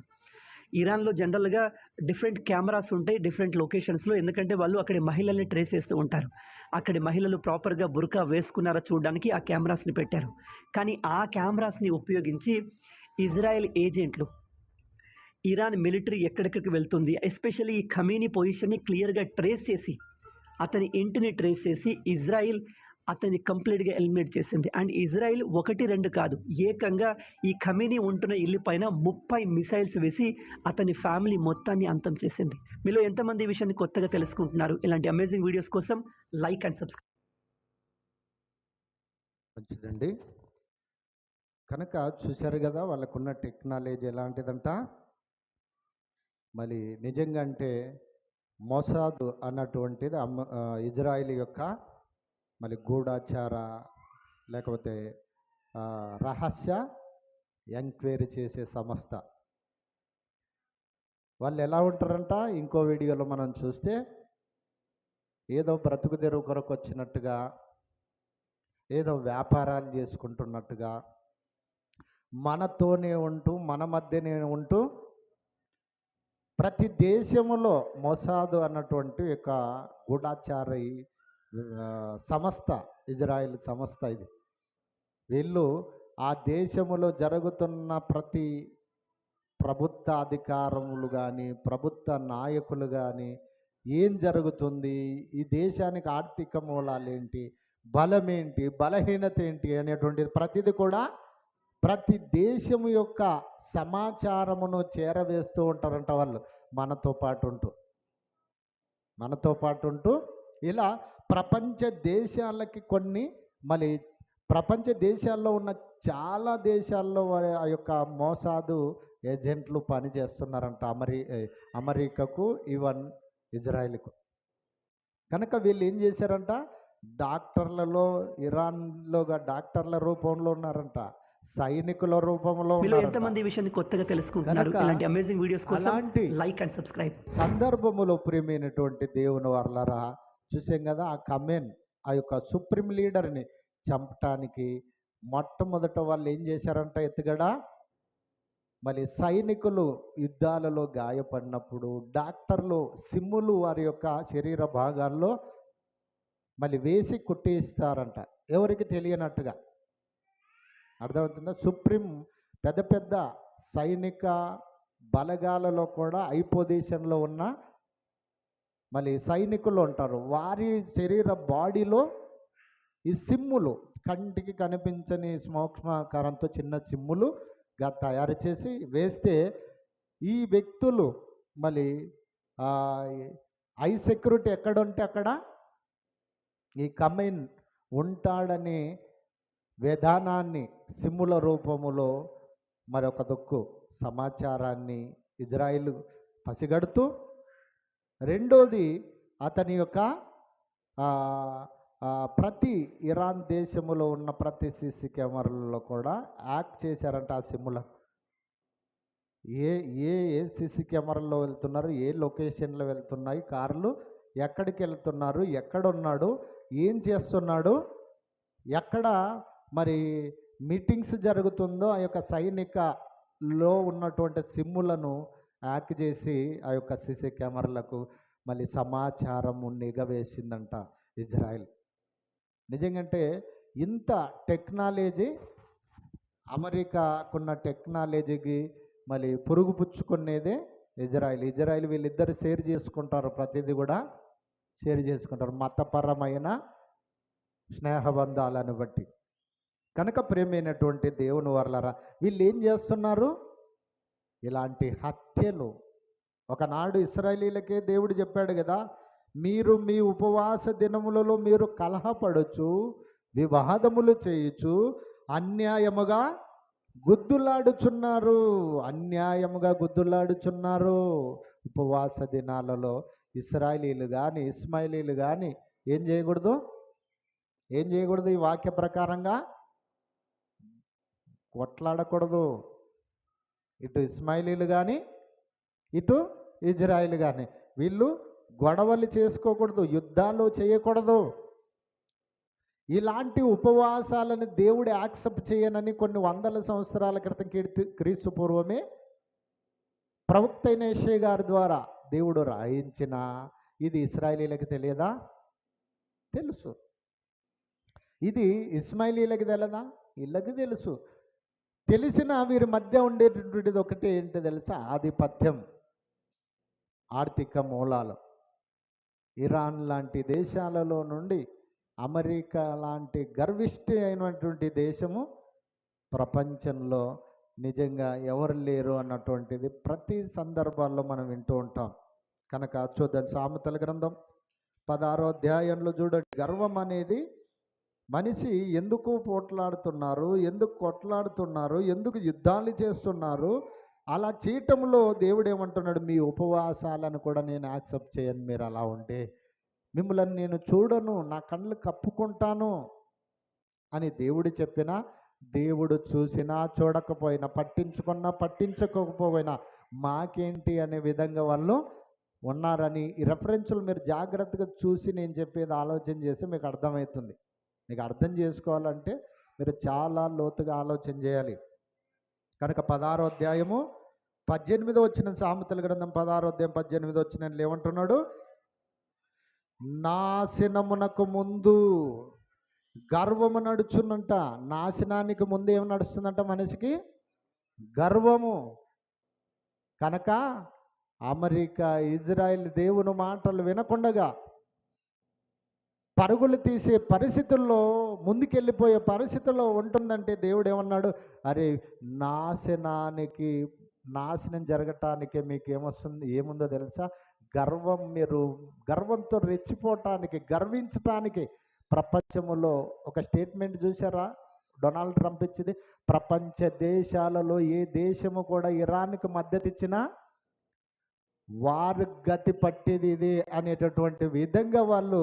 ఇరాన్లో జనరల్గా డిఫరెంట్ కెమెరాస్ ఉంటాయి డిఫరెంట్ లొకేషన్స్లో, ఎందుకంటే వాళ్ళు అక్కడి మహిళల్ని ట్రేస్ చేస్తూ ఉంటారు. అక్కడి మహిళలు ప్రాపర్గా బుర్కా వేసుకున్నారా చూడడానికి ఆ కెమెరాస్ని పెట్టారు. కానీ ఆ కెమెరాస్ని ఉపయోగించి ఇజ్రాయెల్ ఏజెంట్లు ఇరాన్ మిలిటరీ ఎక్కడెక్కడికి వెళ్తుంది, ఎస్పెషల్లీ ఈ ఖమీనీ పొజిషన్ని క్లియర్గా ట్రేస్ చేసి, అతని ఇంటిని ట్రేస్ చేసి ఇజ్రాయిల్ అతన్ని కంప్లీట్గా ఎలిమినేట్ చేసింది. అండ్ ఇజ్రాయిల్ 1-2 కాదు, ఏకంగా ఈ ఖమీనీ ఉంటున్న ఇల్లు పైన 30 మిసైల్స్ వేసి అతని ఫ్యామిలీ మొత్తాన్ని అంతం చేసింది. మీలో ఎంతమంది ఈ విషయాన్ని కొత్తగా తెలుసుకుంటున్నారు? ఇలాంటి అమేజింగ్ వీడియోస్ కోసం లైక్ అండ్ సబ్స్క్రైబ్. మంచిదండి. కనుక చూశారు కదా వాళ్ళకున్న టెక్నాలజీ ఎలాంటిదంట. మరి నిజంగా అంటే మోసాద్ అన్నటువంటిది ఇజ్రాయిల్ యొక్క మరి గూఢాచార లేకపోతే రహస్య ఎంక్వైరీ చేసే సంస్థ. వాళ్ళు ఎలా ఉంటారంట, ఇంకో వీడియోలో మనం చూస్తే ఏదో బ్రతుకు తెరువు కొరకు వచ్చినట్టుగా, ఏదో వ్యాపారాలు చేసుకుంటున్నట్టుగా, మనతోనే ఉంటూ, మన మధ్యనే ఉంటూ, ప్రతి దేశంలో మొసాదు అన్నటువంటి ఒక గూఢాచారి సంస్థ, ఇజ్రాయిల్ సంస్థ ఇది. వీళ్ళు ఆ దేశంలో జరుగుతున్న ప్రతి ప్రభుత్వ అధికారములు కానీ, ప్రభుత్వ నాయకులు కానీ, ఏం జరుగుతుంది, ఈ దేశానికి ఆర్థిక మూలాలు ఏంటి, బలం ఏంటి, బలహీనత ఏంటి అనేటువంటిది ప్రతిది కూడా ప్రతి దేశం యొక్క సమాచారమును చేరవేస్తూ ఉంటారంట వాళ్ళు, మనతో పాటు ఉంటూ ఇలా ప్రపంచ దేశాలకి కొన్ని, మళ్ళీ ప్రపంచ దేశాల్లో ఉన్న చాలా దేశాల్లో వారి ఆ యొక్క మోసాదు ఏజెంట్లు పనిచేస్తున్నారంట, అమెరికాకు, ఈవెన్ ఇజ్రాయిల్కు. కనుక వీళ్ళు ఏం చేశారంట, డాక్టర్లలో, ఇరాన్లో డాక్టర్ల రూపంలో ఉన్నారంట, సైనికుల రూపంలో. ఎంతమంది విషయాన్ని కొత్తగా తెలుసుకుంటున్నారు? ఇలాంటి అమేజింగ్ వీడియోస్ కోసం లైక్ అండ్ సబ్స్క్రైబ్. సందర్భములో ప్రియమైనటువంటి దేవుని వర్లరా, చూసాం కదా, ఆ ఖమేన్ ఆ యొక్క సుప్రీం లీడర్ని చంపటానికి మొట్టమొదట వాళ్ళు ఏం చేశారంట, ఎత్తుగడ. మళ్ళీ సైనికులు యుద్ధాలలో గాయపడినప్పుడు డాక్టర్లు సిమ్ములు వారి యొక్క శరీర భాగాల్లో మళ్ళీ వేసి కుట్టిస్తారంట, ఎవరికి తెలియనట్టుగా. అర్థమవుతుందా? సుప్రీం పెద్ద పెద్ద సైనిక బలగాలలో కూడా హై పొజిషన్లో ఉన్న మళ్ళీ సైనికులు ఉంటారు, వారి శరీర బాడీలో ఈ సిమ్ములు, కంటికి కనిపించని సూక్ష్మకారంతో చిన్న సిమ్ములుగా తయారు చేసి వేస్తే ఈ వ్యక్తులు మళ్ళీ హై సెక్యూరిటీ ఎక్కడ ఉంటే అక్కడ ఈ కమైన్ ఉంటాడని విధానాన్ని సిమ్ముల రూపములో మరొక దుక్కు సమాచారాన్ని ఇజ్రాయిల్ పసిగడుతూ, రెండోది అతని యొక్క ప్రతి ఇరాన్ దేశములో ఉన్న ప్రతి సీసీ కెమెరాలలో కూడా యాక్ట్ చేశారంట ఆ సిమ్ముల. ఏ ఏ ఏ సీసీ కెమెరాల్లో వెళ్తున్నారు, ఏ లొకేషన్లో వెళ్తున్నాయి కార్లు, ఎక్కడికి వెళ్తున్నారు, ఎక్కడున్నాడు, ఏం చేస్తున్నాడు, ఎక్కడ మరి మీటింగ్స్ జరుగుతుందో ఆ యొక్క సైనికలో ఉన్నటువంటి సిమ్ములను యాక్ చేసి ఆ యొక్క సీసీ కెమెరాలకు మళ్ళీ సమాచారము నిగవేసిందంట ఇజ్రాయెల్. నిజంగంటే ఇంత టెక్నాలజీ, అమెరికాకున్న టెక్నాలజీకి మళ్ళీ పురుగు పుచ్చుకునేదే ఇజ్రాయెల్ వీళ్ళిద్దరు షేర్ చేసుకుంటారు, ప్రతిదీ కూడా షేర్ చేసుకుంటారు మతపరమైన స్నేహబంధాలను బట్టి. కనుక ప్రేమైనటువంటి దేవుని వర్లరా, వీళ్ళు ఏం చేస్తున్నారు? ఇలాంటి హత్యలు. ఒకనాడు ఇశ్రాయేలీలకే దేవుడు చెప్పాడు కదా, మీరు మీ ఉపవాస దినములలో మీరు కలహపడచ్చు, వివాదములు చేయొచ్చు, అన్యాయముగా గుద్దులాడుచున్నారు. ఉపవాస దినాలలో ఇశ్రాయేలీలు కానీ ఇస్మాయిలీలు కానీ ఏం చేయకూడదు? ఈ వాక్య ప్రకారంగా కొట్లాడకూడదు. ఇటు ఇస్మాయిలీలు కానీ ఇటు ఇజ్రాయిల్ కానీ వీళ్ళు గొడవలు చేసుకోకూడదు, యుద్ధాలు చేయకూడదు. ఇలాంటి ఉపవాసాలను దేవుడు యాక్సెప్ట్ చేయనని కొన్ని వందల సంవత్సరాల క్రితం క్రీస్తు పూర్వమే ప్రవక్త అయిన యెషయా గారి ద్వారా దేవుడు రాయించిన ఇది ఇశ్రాయేలీలకు తెలియదా? తెలుసు. ఇది ఇస్మాయిలీలకు తెలియదా? వీళ్ళకి తెలుసు. తెలిసిన వీరి మధ్య ఉండేటటువంటిది ఒకటి ఏంటి తెలుసా? ఆధిపత్యం, ఆర్థిక మూలాలు. ఇరాన్ లాంటి దేశాలలో నుండి అమెరికా లాంటి గర్విష్టి అయినటువంటి దేశము ప్రపంచంలో నిజంగా ఎవరు లేరు అన్నటువంటిది ప్రతి సందర్భాల్లో మనం వింటూ ఉంటాం. కనుక చూద్దాం సామెతల గ్రంథం 16వ అధ్యాయంలో చూడండి. గర్వం అనేది మనిషి ఎందుకు పోట్లాడుతున్నారు, ఎందుకు కొట్లాడుతున్నారు, ఎందుకు యుద్ధాలు చేస్తున్నారు, అలా చేయటంలో దేవుడు ఏమంటున్నాడు? మీ ఉపవాసాలను కూడా నేను యాక్సెప్ట్ చేయను. మీరు అలా ఉంటే మిమ్మల్ని నేను చూడను, నా కళ్ళు కప్పుకుంటాను అని దేవుడు చెప్పినా, దేవుడు చూసినా చూడకపోయినా, పట్టించుకున్నా పట్టించుకోకపోయినా మాకేంటి అనే విధంగా వాళ్ళు ఉన్నారని ఈ రెఫరెన్స్లు మీరు జాగ్రత్తగా చూసి నేను చెప్పేది ఆలోచన చేస్తే మీకు అర్థమవుతుంది. మీకు అర్థం చేసుకోవాలంటే మీరు చాలా లోతుగా ఆలోచన చేయాలి. కనుక 16వ అధ్యాయము 18వ వచనం, సామెతల గ్రంథం 16వ అధ్యాయం 18వ వచనం ఏమంటున్నాడు? నాశనమునకు ముందు గర్వము నడుచునంట. నాశనానికి ముందు ఏమి నడుస్తుందంట? మనిషికి గర్వము. కనుక అమెరికా, ఇజ్రాయెల్ దేవుని మాటలు వినకుండగా పరుగులు తీసే పరిస్థితుల్లో, ముందుకెళ్ళిపోయే పరిస్థితుల్లో ఉంటుందంటే దేవుడు ఏమన్నాడు? అరే నాశనం జరగటానికి మీకు ఏముందో తెలుసా? గర్వం. మీరు గర్వంతో రెచ్చిపోవటానికి, గర్వించటానికి. ప్రపంచంలో ఒక స్టేట్మెంట్ చూసారా డొనాల్డ్ ట్రంప్ ఇచ్చింది? ప్రపంచ దేశాలలో ఏ దేశము కూడా ఇరాన్కి మద్దతు ఇచ్చినా వారు గతి పట్టేది ఇది అనేటటువంటి విధంగా వాళ్ళు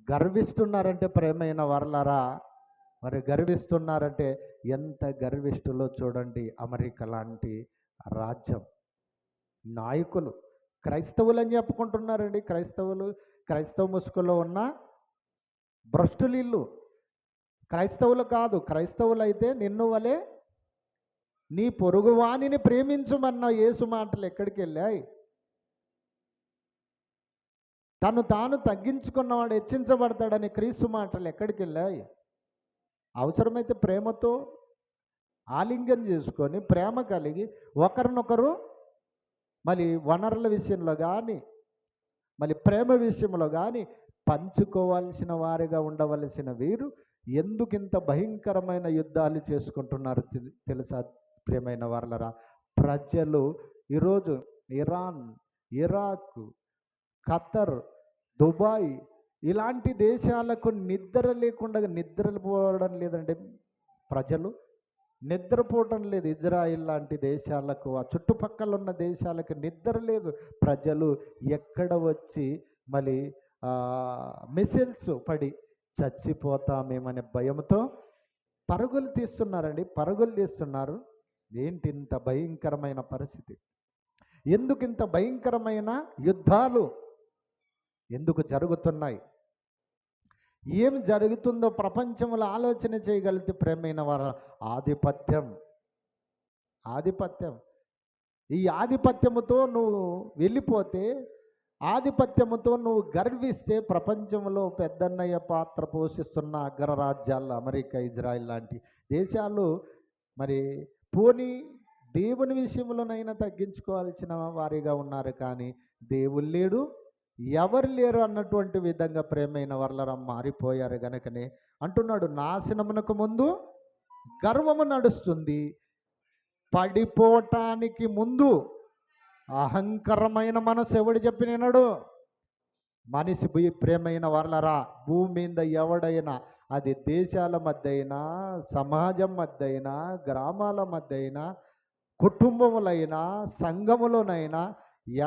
గర్విస్తున్నారంటే ప్రేమైన వర్లరా, మరి గర్విస్తున్నారంటే ఎంత గర్విష్ఠులో చూడండి. అమెరికా లాంటి రాజ్యం నాయకులు క్రైస్తవులు అని చెప్పుకుంటున్నారండి. క్రైస్తవ ముసుగులో ఉన్న భ్రష్టులీళ్ళు. క్రైస్తవులు కాదు. క్రైస్తవులు అయితే నిన్ను వలె నీ పొరుగువానిని ప్రేమించుమన్న యేసు మాటలు ఎక్కడికి వెళ్ళాయి? తను తాను తగ్గించుకున్నవాడు హెచ్చించబడతాడని క్రీస్తు మాటలు ఎక్కడికి వెళ్ళాయి? అవసరమైతే ప్రేమతో ఆలింగనం చేసుకొని, ప్రేమ కలిగి ఒకరినొకరు మళ్ళీ వనరుల విషయంలో కానీ, మళ్ళీ ప్రేమ విషయంలో కానీ పంచుకోవాల్సిన వారిగా ఉండవలసిన వీరు ఎందుకింత భయంకరమైన యుద్ధాలు చేసుకుంటున్నారు తెలుసా ప్రియమైన వారలరా? ప్రజలు ఈరోజు ఇరాన్ ఇరాక్, ఖతర్, దుబాయ్ ఇలాంటి దేశాలకు నిద్ర లేకుండా నిద్రపోవడం లేదంటే ప్రజలు నిద్రపోవటం లేదు. ఇజ్రాయిల్ లాంటి దేశాలకు, ఆ చుట్టుపక్కల ఉన్న దేశాలకు నిద్ర లేదు. ప్రజలు ఎక్కడ వచ్చి మళ్ళీ మిసిల్స్ పడి చచ్చిపోతామేమనే భయంతో పరుగులు తీస్తున్నారు. ఏంటి ఇంత భయంకరమైన పరిస్థితి? ఎందుకు ఇంత భయంకరమైన యుద్ధాలు ఎందుకు జరుగుతున్నాయి? ఏం జరుగుతుందో ప్రపంచంలో ఆలోచన చేయగలిగితే ప్రేమైన వారు, ఆధిపత్యం. ఈ ఆధిపత్యముతో నువ్వు వెళ్ళిపోతే, ఆధిపత్యముతో నువ్వు గర్విస్తే ప్రపంచంలో పెద్దన్నయ్య పాత్ర పోషిస్తున్న అగ్రరాజ్యాలు అమెరికా, ఇజ్రాయిల్ లాంటి దేశాలు మరి పోనీ దేవుని విషయంలోనైనా తగ్గించుకోవాల్సిన వారిగా ఉన్నారు, కానీ దేవుడు లేడు, ఎవరు లేరు అన్నటువంటి విధంగా ప్రేమైన వర్లరా మారిపోయారు. గనుకనే అంటున్నాడు, నాశనమునకు ముందు గర్వము నడుస్తుంది, పడిపోవటానికి ముందు అహంకరమైన మనసు. ఎవడు చెప్పినాడు? మనిషి ప్రేమైన వర్లరా, భూమి మీద ఎవడైనా, అది దేశాల మధ్య అయినా, సమాజం మధ్య అయినా, గ్రామాల మధ్య అయినా, కుటుంబములైనా, సంఘములోనైనా,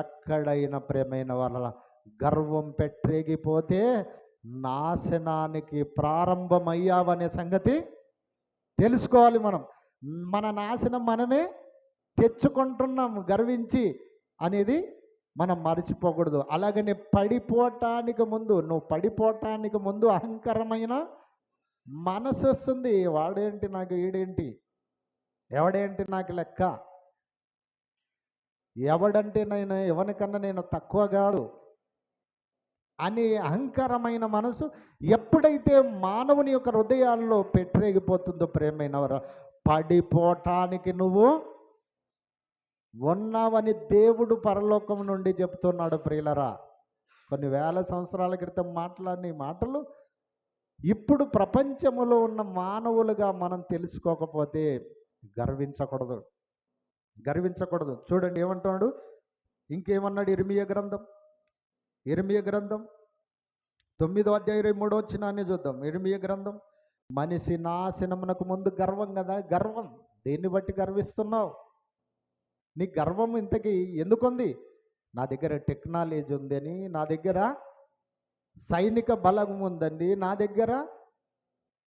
ఎక్కడైనా ప్రేమైన వాళ్ళ గర్వం పెట్టేగిపోతే నాశనానికి ప్రారంభమయ్యావనే సంగతి తెలుసుకోవాలి. మన నాశనం మనమే తెచ్చుకుంటున్నాం గర్వించి అనేది మనం మర్చిపోకూడదు. అలాగనే నువ్వు పడిపోవటానికి ముందు అహంకరమైన మనసు వస్తుంది. వాడేంటి నాకు, ఈడేంటి, ఎవడేంటి నాకు లెక్క, ఎవడంటే ఎవరికన్నా నేను తక్కువ కాదు అని అహంకారమైన మనసు ఎప్పుడైతే మానవుని యొక్క హృదయాల్లో పెట్టరేగిపోతుందో ప్రేమైన వారు, పడిపోవటానికి నువ్వు ఉన్నావని దేవుడు పరలోకం నుండి చెప్తున్నాడు. ప్రియులరా, కొన్ని వేల సంవత్సరాల క్రితం మాట్లాడిన మాటలు ఇప్పుడు ప్రపంచంలో ఉన్న మానవులుగా మనం తెలుసుకోకపోతే గర్వించకూడదు. చూడండి ఏమంటున్నాడు, ఇంకేమన్నాడు? ఇర్మియా గ్రంథం 9వ అధ్యాయం 23వ వచనాన్ని చూద్దాం. ఇర్మియా గ్రంథం, మనిషి నాశనమునకు ముందు గర్వం కదా. గర్వం దేన్ని బట్టి గర్విస్తున్నావు? నీ గర్వం ఇంతకీ ఎందుకుంది? నా దగ్గర టెక్నాలజీ ఉందని, నా దగ్గర సైనిక బలం ఉందండి, నా దగ్గర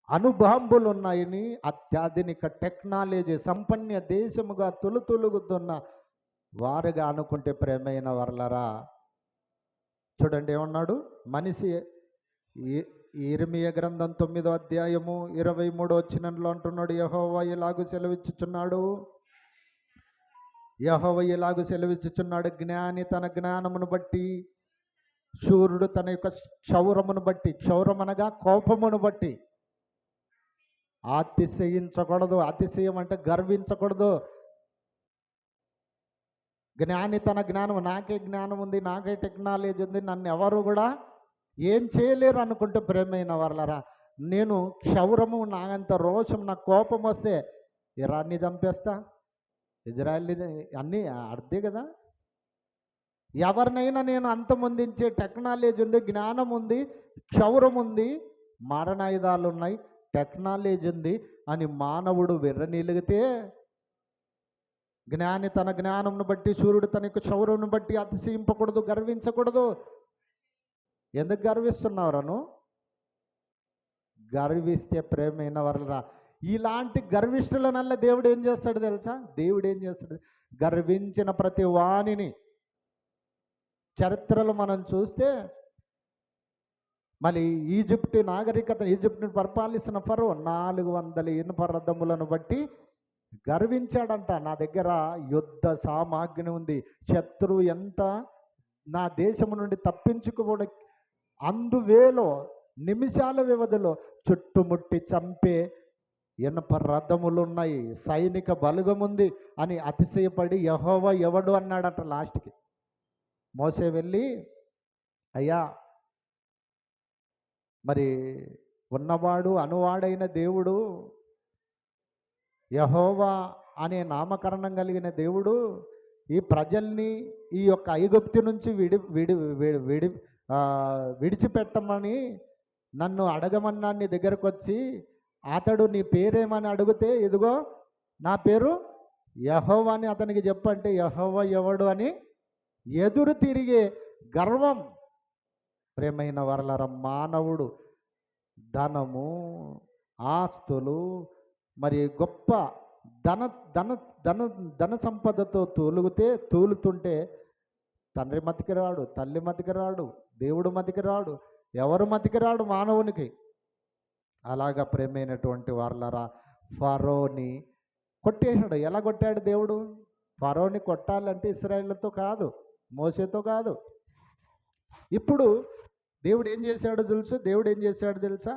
అణుబాంబులు ఉన్నాయని, అత్యాధునిక టెక్నాలజీ సంపన్న దేశముగా తొలుతొలుగుతున్న వారుగా అనుకుంటే ప్రేమైన వర్లరా, చూడండి ఏమన్నాడు మనిషి. ఇర్మియా గ్రంథం 9వ అధ్యాయము 23వ వచనంలో అంటున్నాడు, యెహోవా ఇలాగు సెలవిచ్చుచున్నాడు, జ్ఞాని తన జ్ఞానమును బట్టి, శూరుడు తన యొక్క క్షౌరమును బట్టి, క్షౌరమనగా కోపమును బట్టి అతిశయించకూడదు. అతిశయం అంటే గర్వించకూడదు. జ్ఞాని తన జ్ఞానం, నాకే జ్ఞానం ఉంది, నాకే టెక్నాలజీ ఉంది, నన్ను ఎవరు కూడా ఏం చేయలేరు అనుకుంటే ప్రేమైన వాళ్ళరా, నేను క్షౌరము, నాకంత రోషం, నా కోపం వస్తే ఇరాన్ని చంపేస్తా, ఇజ్రాయల్ని, అన్నీ అర్థే కదా. ఎవరినైనా నేను అంతమొందించే టెక్నాలజీ ఉంది, జ్ఞానం ఉంది, క్షౌరం ఉంది, మారణాయుధాలు ఉన్నాయి, టెక్నాలజీ ఉంది అని మానవుడు వెర్రనీలిగితే, జ్ఞాని తన జ్ఞానంను బట్టి, సూర్యుడు తన యొక్క క్షౌరమును బట్టి అతిశయింపకూడదు, గర్వించకూడదు. ఎందుకు గర్విస్తున్నావురను? గర్విస్తే ప్రేమైన వర్లరా, ఇలాంటి గర్విష్ఠులనల్లా దేవుడు ఏం చేస్తాడు తెలుసా? గర్వించిన ప్రతి వాణిని చరిత్రలో మనం చూస్తే, మళ్ళీ ఈజిప్టుని పరిపాలిస్తున్న ఫరో 400 ఇనుప రథములను బట్టి గర్వించాడంట. నా దగ్గర యుద్ధ సామాగ్రి ఉంది, శత్రువు ఎంత నా దేశము నుండి తప్పించుకోవడం అందువేలో నిమిషాల వ్యవధిలో చుట్టుముట్టి చంపే ఇనుప రథములు ఉన్నాయి, సైనిక బలగముంది అని అతిశయపడి యెహోవా ఎవడు అన్నాడట. లాస్ట్కి మోసే వెళ్ళి, అయ్యా మరి ఉన్నవాడు అనువాడైన దేవుడు, యెహోవా అనే నామకరణం కలిగిన దేవుడు ఈ ప్రజల్ని ఈ యొక్క ఐగుప్తు నుంచి విడిచిపెట్టమని నన్ను అడగమన్నా నీ దగ్గరకు వచ్చి, అతడు నీ పేరేమని అడిగితే, ఇదిగో నా పేరు యెహోవా అని అతనికి చెప్పంటే, యెహోవా ఎవడు అని ఎదురు తిరిగే గర్వం. ప్రేమైన వర్లర, మానవుడు ధనము, ఆస్తులు, మరి గొప్ప ధన ధన ధన ధన సంపదతో తూలుతుంటే తండ్రి మతికి రాడు, తల్లి మతికి రాడు, దేవుడు మతికి రాడు, ఎవరు మతికి రాడు మానవునికి. అలాగా ప్రేమైనటువంటి వాళ్ళరా, ఫరోని కొట్టేశాడు. ఎలా కొట్టాడు దేవుడు? ఫరోని కొట్టాలంటే ఇశ్రాయేలుతో కాదు, మోసేతో కాదు. ఇప్పుడు దేవుడు ఏం చేశాడో తెలుసు. దేవుడు ఏం చేశాడో తెలుసా?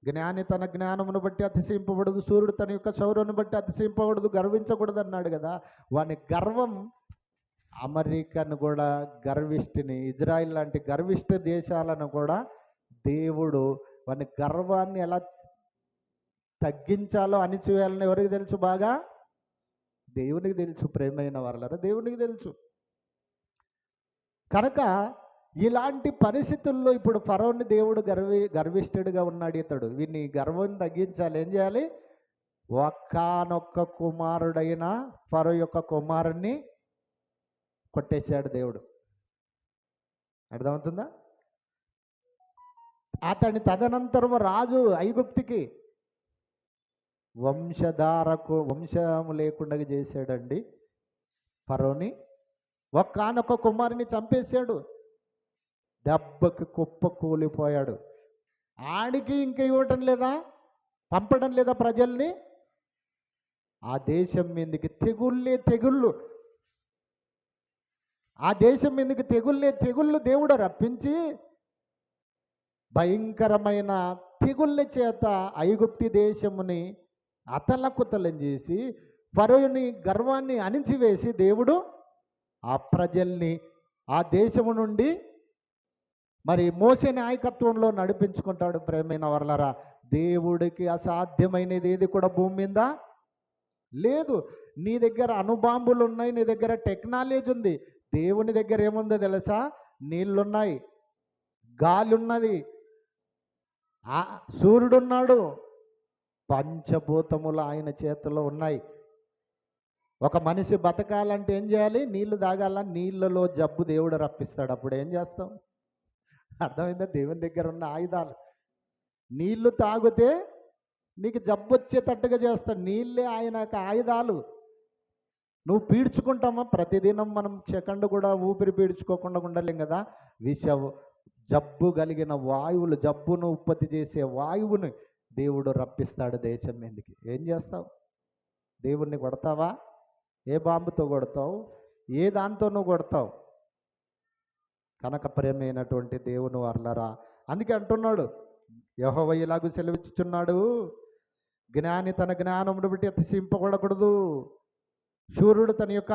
జ్ఞాని తన జ్ఞానమును బట్టి అతిశయింపబడదు, సూర్యుడు తన యొక్క శౌర్యను బట్టి అతిశయింపబడదు, గర్వించకూడదు అన్నాడు కదా. వాని గర్వం అమెరికాను కూడా, గర్విష్ఠిని, ఇజ్రాయిల్ లాంటి గర్విష్ఠ దేశాలను కూడా దేవుడు వాని గర్వాన్ని ఎలా తగ్గించాలో, అణిచివేయాలని ఎవరికి తెలుసు? బాగా దేవునికి తెలుసు. ప్రేమైన వాళ్ళరా, దేవునికి తెలుసు. కనుక ఇలాంటి పరిస్థితుల్లో ఇప్పుడు ఫరోని దేవుడు గర్విష్ఠుడిగా ఉన్నాడు. ఇతడు వీన్ని గర్వం తగ్గించాలి. ఏం చేయాలి? ఒక్కనొక్క కుమారుడైన ఫరో యొక్క కుమారుణ్ణి కొట్టేశాడు దేవుడు. అర్థమవుతుందా? అతని తదనంతరం రాజు ఐగుప్తుకి వంశము లేకుండా చేశాడండి ఫరోని. ఒక్కనొక్క కుమారుని చంపేశాడు. దెబ్బకి కుప్ప కూలిపోయాడు. ఆడికి ఇంకా ఇవ్వటం లేదా, పంపడం లేదా ప్రజల్ని? ఆ దేశం మీదకి తెగుళ్ళు, ఆ దేశం మీదకి తెగుళ్ళు దేవుడు రప్పించి భయంకరమైన తెగుళ్ళ చేత ఐగుప్తి దేశముని అతలకుతలం చేసి ఫరోని గర్వాన్ని అణిచివేసి దేవుడు ఆ ప్రజల్ని ఆ దేశము నుండి మరి మోసే నాయకత్వంలో నడిపించుకుంటాడు. ప్రేమైన వర్లరా, దేవుడికి అసాధ్యమైనది ఏది కూడా భూమి మీద లేదు. నీ దగ్గర అణుబాంబులు ఉన్నాయి, నీ దగ్గర టెక్నాలజీ ఉంది. దేవుని దగ్గర ఏముందో తెలుసా? నీళ్ళున్నాయి, గాలి ఉన్నది, సూర్యుడున్నాడు, పంచభూతములు ఆయన చేతిలో ఉన్నాయి. ఒక మనిషి బతకాలంటే ఏం చేయాలి? నీళ్లు తాగాల. నీళ్ళలో జబ్బు దేవుడు రప్పిస్తాడు. అప్పుడు ఏం చేస్తాం? అర్థమైందా? దేవుని దగ్గర ఉన్న ఆయుధాలు. నీళ్లు తాగితే నీకు జబ్బు వచ్చేటట్టుగా చేస్తాడు. నీళ్ళే ఆయన యొక్క ఆయుధాలు. నువ్వు పీడ్చుకుంటామా? ప్రతిదినం మనం సెకండ్ కూడా ఊపిరి పీడ్చుకోకుండా ఉండలేం కదా. జబ్బు కలిగిన వాయువులు, జబ్బును ఉత్పత్తి చేసే వాయువుని దేవుడు రప్పిస్తాడు దేశం మీదకి. ఏం చేస్తావు? దేవుణ్ణి కొడతావా? ఏ బాంబుతో కొడతావు? ఏ దాంతో నువ్వు కొడతావు? కనుక ప్రేమైనటువంటి దేవుని వర్లరా, అందుకే అంటున్నాడు, యెహోవా ఇలాగూ సెలవిచ్చుచున్నాడు, జ్ఞాని తన జ్ఞానమును బట్టి అతిశయింపకూడదు, శూరుడు తన యొక్క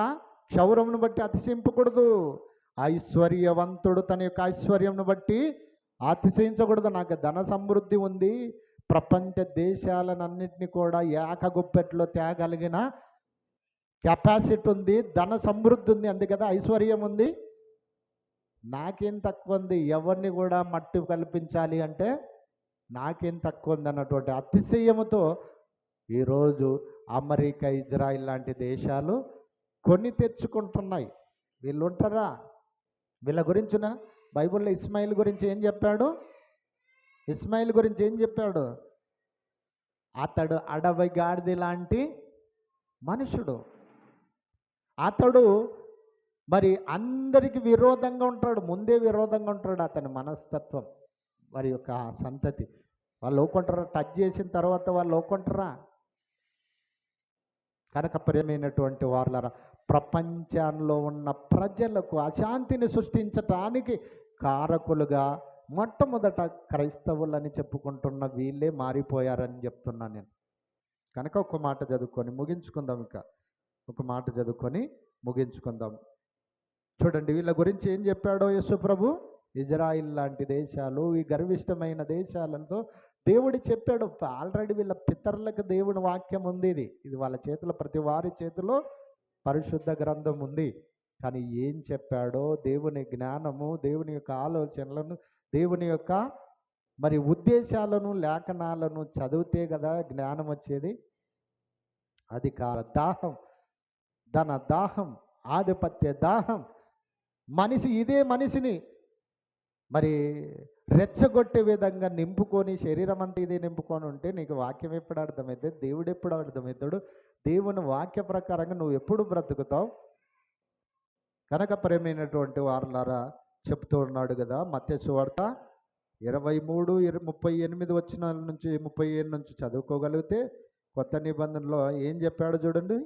క్షౌరమును బట్టి అతిశయింపకూడదు, ఐశ్వర్యవంతుడు తన యొక్క ఐశ్వర్యంను బట్టి అతిశయించకూడదు. నాకు ధన సమృద్ధి ఉంది, ప్రపంచ దేశాలన్నింటినీ కూడా ఏకగుప్పెట్లో తేగలిగిన కెపాసిటీ ఉంది, ధన సమృద్ధి ఉంది, అందుకదా ఐశ్వర్యం ఉంది. నాకేం తక్కువ ఉంది? ఎవరిని కూడా మట్టి కల్పించాలి అంటే నాకేం తక్కువ ఉంది అన్నటువంటి అతిశయముతో ఈరోజు అమెరికా, ఇజ్రాయిల్ లాంటి దేశాలు కొని తెచ్చుకుంటున్నాయి. వీళ్ళు ఉంటారా? వీళ్ళ గురించిన బైబిల్లో ఇస్మాయిల్ గురించి ఏం చెప్పాడు? ఇస్మాయిల్ గురించి ఏం చెప్పాడు? అతడు అడవి గాడిద లాంటి మనుషుడు. అతడు మరి అందరికి విరోధంగా ఉంటాడు, ముందే విరోధంగా ఉంటాడు. అతని మనస్తత్వం, వారి యొక్క సంతతి వాళ్ళు ఒక్కొంటారా? టచ్ చేసిన తర్వాత వాళ్ళు ఒక్కొంటారా? కనుక ప్రియమైనటువంటి వారులారా, ప్రపంచంలో ఉన్న ప్రజలకు అశాంతిని సృష్టించటానికి కారకులుగా మొట్టమొదట క్రైస్తవులని చెప్పుకుంటున్న వీళ్ళే మారిపోయారని చెప్తున్నాను నేను. కనుక ఒక మాట చదువుకొని ముగించుకుందాం. ఒక మాట చదువుకొని ముగించుకుందాం. చూడండి వీళ్ళ గురించి ఏం చెప్పాడో యేసు ప్రభు. ఇజ్రాయిల్ లాంటి దేశాలు, ఈ గర్విష్టమైన దేశాలతో దేవుడు చెప్పాడు. ఆల్రెడీ వీళ్ళ పితరులకు దేవుని వాక్యం ఉంది. ఇది వాళ్ళ చేతిలో, ప్రతి వారి చేతిలో పరిశుద్ధ గ్రంథం ఉంది. కానీ ఏం చెప్పాడో దేవుని జ్ఞానము, దేవుని యొక్క ఆలోచనలను, దేవుని యొక్క మరి ఉద్దేశాలను, లేఖనాలను చదివితే కదా జ్ఞానం వచ్చేది. అధికార దాహం, ధన దాహం, ఆధిపత్య దాహం, ఇదే మనిషిని మరి రెచ్చగొట్టే విధంగా నింపుకొని, శరీరం అంతా ఇదే నింపుకొని ఉంటే నీకు వాక్యం ఎప్పుడు అర్థమవుతుంది? దేవుడు ఎప్పుడు అర్థమవుతాడు? దేవుని వాక్య ప్రకారంగా నువ్వు ఎప్పుడు బ్రతుకుతావు? కనుక ప్రేమైనటువంటి వారులారా చెప్తూ ఉన్నాడు కదా, మత్తయి సువార్త 23:38 వచనాల నుంచి 37 నుంచి చదువుకోగలిగితే కొత్త నిబంధనలో ఏం చెప్పాడు చూడండి.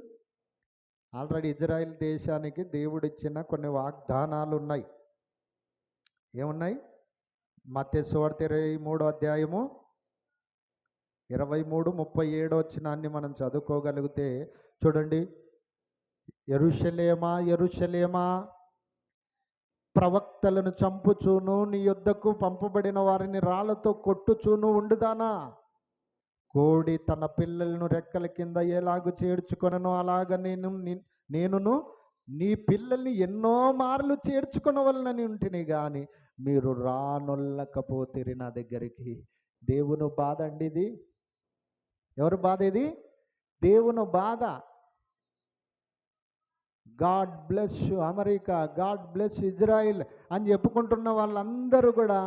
ఆల్రెడీ ఇజ్రాయెల్ దేశానికి దేవుడిచ్చిన కొన్ని వాగ్దానాలు ఉన్నాయి. ఏమున్నాయి? మత్తయి సువార్త 23వ అధ్యాయము 23:37 వచనాన్ని మనం చదువుకోగలిగితే చూడండి. యెరూషలేమా యెరూషలేమా, ప్రవక్తలను చంపుచూను, నీ యొద్దకు పంపబడిన వారిని రాళ్లతో కొట్టుచూను ఉండుదానా? కోడి తన పిల్లలను రెక్కల కింద ఎలాగూ చేర్చుకొనను, అలాగ నేనును నీ పిల్లల్ని ఎన్నో మార్లు చేర్చుకొనవలనని ఉంటిని, కానీ మీరు రానొల్లకపోతిరి నా దగ్గరికి. దేవుని బాధ అండి ఇది. ఎవరు బాధ ఇది? దేవుని బాధ. God bless America, God bless Israel అని చెప్పుకుంటున్న వాళ్ళందరూ కూడా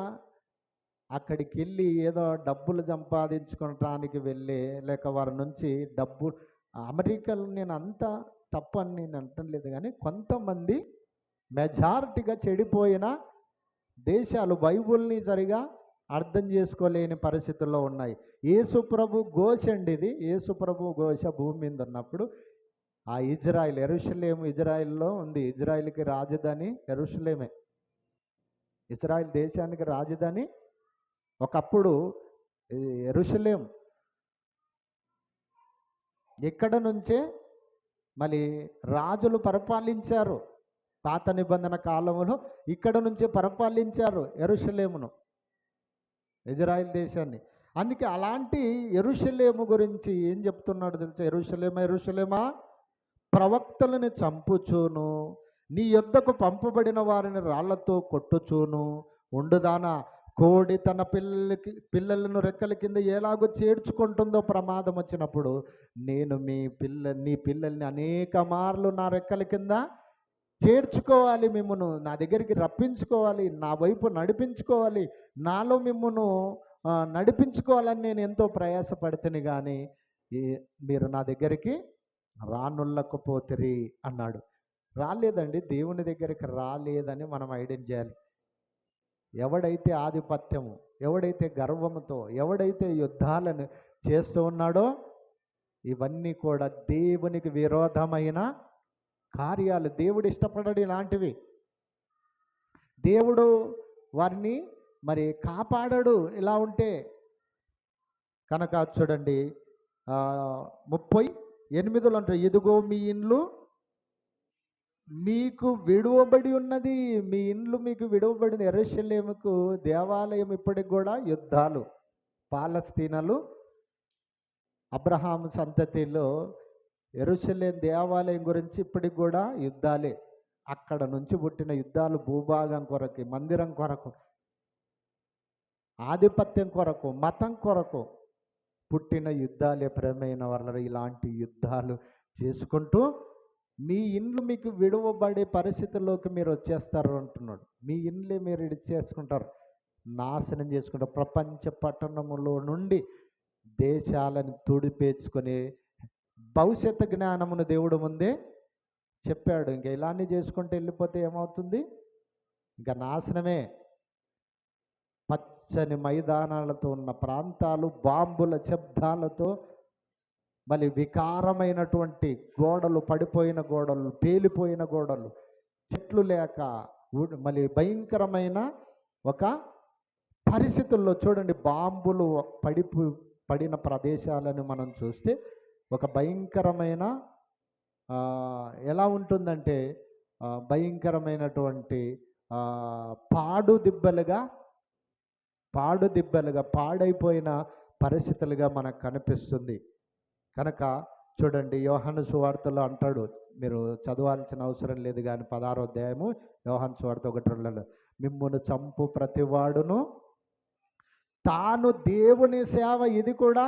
అక్కడికి వెళ్ళి ఏదో డబ్బులు సంపాదించుకోవడానికి వెళ్ళి, లేక వారి నుంచి డబ్బు అమెరికాలో, నేను అంతా తప్పని నేను అంటలేదు, కానీ కొంతమంది మెజారిటీగా చెడిపోయిన దేశాలు బైబుల్ని సరిగా అర్థం చేసుకోలేని పరిస్థితుల్లో ఉన్నాయి. యేసుప్రభు ఘోష అండి ఇది. యేసుప్రభు ఘోష భూమి మీద ఉన్నప్పుడు ఆ ఇజ్రాయిల్, యెరూషలేము ఇజ్రాయిల్లో ఉంది. ఇజ్రాయిల్కి రాజధాని యెరూషలేమే. ఇజ్రాయిల్ దేశానికి రాజధాని ఒకప్పుడు యెరూషలేం. ఇక్కడ నుంచే మళ్ళీ రాజులు పరిపాలించారు. పాత నిబంధన కాలంలో ఇక్కడ నుంచే పరిపాలించారు యెరూషలేమును, ఇజ్రాయిల్ దేశాన్ని. అందుకే అలాంటి యెరూషలేము గురించి ఏం చెప్తున్నాడు తెలుసా? యెరూషలేమా యెరూషలేమా, ప్రవక్తలను చంపుచూను, నీ యొద్దకు పంపబడిన వారిని రాళ్లతో కొట్టుచూను ఉండుదానా? కోడి తన పిల్లలను రెక్కల కింద ఎలాగో చేర్చుకుంటుందో ప్రమాదం వచ్చినప్పుడు, నేను నీ పిల్లల్ని అనేక మార్లు నా రెక్కల కింద చేర్చుకోవాలి, మిమ్మును నా దగ్గరికి రప్పించుకోవాలి, నా వైపు నడిపించుకోవాలి, నాలో మిమ్మును నడిపించుకోవాలని నేను ఎంతో ప్రయాసపడితేనే కానీ మీరు నా దగ్గరికి రానుల్లకపోతిరి అన్నాడు. రాలేదండి, దేవుని దగ్గరికి రాలేదని మనం ఐడెంటిఫై చేయాలి. ఎవడైతే ఆధిపత్యము, ఎవడైతే గర్వముతో, ఎవడైతే యుద్ధాలను చేస్తూ ఉన్నాడో ఇవన్నీ కూడా దేవునికి విరోధమైన కార్యాలు. దేవుడు ఇష్టపడడు ఇలాంటివి. దేవుడు వారిని మరి కాపాడడు ఇలా ఉంటే. కనుక చూడండి 38లో అంటారు, ఇదిగో మీ ఇండ్లు మీకు విడువబడి ఉన్నది, మీ ఇండ్లు మీకు విడువబడింది. యెరూషలేముకు దేవాలయం ఇప్పటికి కూడా యుద్ధాలు. పాలస్తీనాలు అబ్రహాము సంతతిలో యెరూషలేం దేవాలయం గురించి ఇప్పటికి కూడా యుద్ధాలే. అక్కడ నుంచి పుట్టిన యుద్ధాలు భూభాగం కొరకు, మందిరం కొరకు, ఆధిపత్యం కొరకు, మతం కొరకు పుట్టిన యుద్ధాలే. ప్రేమైన వాళ్ళ ఇలాంటి యుద్ధాలు చేసుకుంటూ మీ ఇండ్లు మీకు విడువబడే పరిస్థితుల్లోకి మీరు వచ్చేస్తారు అంటున్నాడు. మీ ఇండ్లే మీరు చేసుకుంటారు, నాశనం చేసుకుంటారు. ప్రపంచ పట్టణములో నుండి దేశాలను తుడిపేర్చుకొని భవిష్యత్తు జ్ఞానమును దేవుడు ముందే చెప్పాడు. ఇంకా ఇలానే చేసుకుంటూ వెళ్ళిపోతే ఏమవుతుంది? ఇంకా నాశనమే. పచ్చని మైదానాలతో ఉన్న ప్రాంతాలు, బాంబుల శబ్దాలతో, మళ్ళీ వికారమైనటువంటి గోడలు, పడిపోయిన గోడలు, పేలిపోయిన గోడలు, చెట్లు లేక మళ్ళీ భయంకరమైన ఒక పరిస్థితుల్లో చూడండి. బాంబులు పడిన ప్రదేశాలను మనం చూస్తే ఒక భయంకరమైన ఎలా ఉంటుందంటే భయంకరమైనటువంటి పాడు దిబ్బలుగా పాడైపోయిన పరిస్థితులుగా మనకు కనిపిస్తుంది. కనుక చూడండి, యోహాను సువార్తలో అంటాడు మీరు చదవాల్సిన అవసరం లేదు. కానీ 16వ అధ్యాయము యోహాను సువార్త 1:2 మిమ్మును చంపు ప్రతివాడును తాను దేవుని సేవ, ఇది కూడా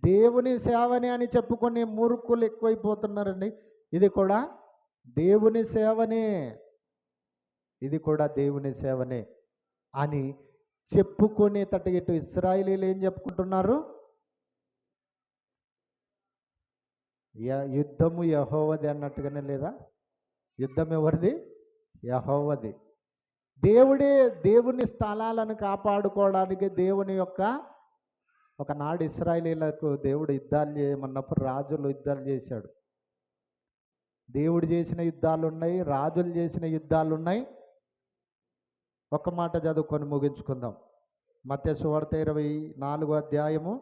దేవుని సేవనే అని చెప్పుకునే మూర్ఖులు ఎక్కువైపోతున్నారండి. ఇది కూడా దేవుని సేవనే, ఇది కూడా దేవుని సేవనే అని చెప్పుకునేటట్టు ఇటు ఇశ్రాయేలీలు ఏం చెప్పుకుంటున్నారు? యుద్ధము యెహోవాది అన్నట్టుగానే లేదా? యుద్ధం ఎవరిది? యెహోవాది. దేవుడే దేవుని స్థలాలను కాపాడుకోవడానికి దేవుని యొక్క ఒకనాడు ఇశ్రాయేలీలకు దేవుడు యుద్ధాలు చేయమన్నప్పుడు రాజులు యుద్ధాలు చేశాడు. దేవుడు చేసిన యుద్ధాలు ఉన్నాయి, రాజులు చేసిన యుద్ధాలు ఉన్నాయి. ఒక మాట చదువుకొని ముగించుకుందాం. మత్తయి సువార్త 24వ అధ్యాయము,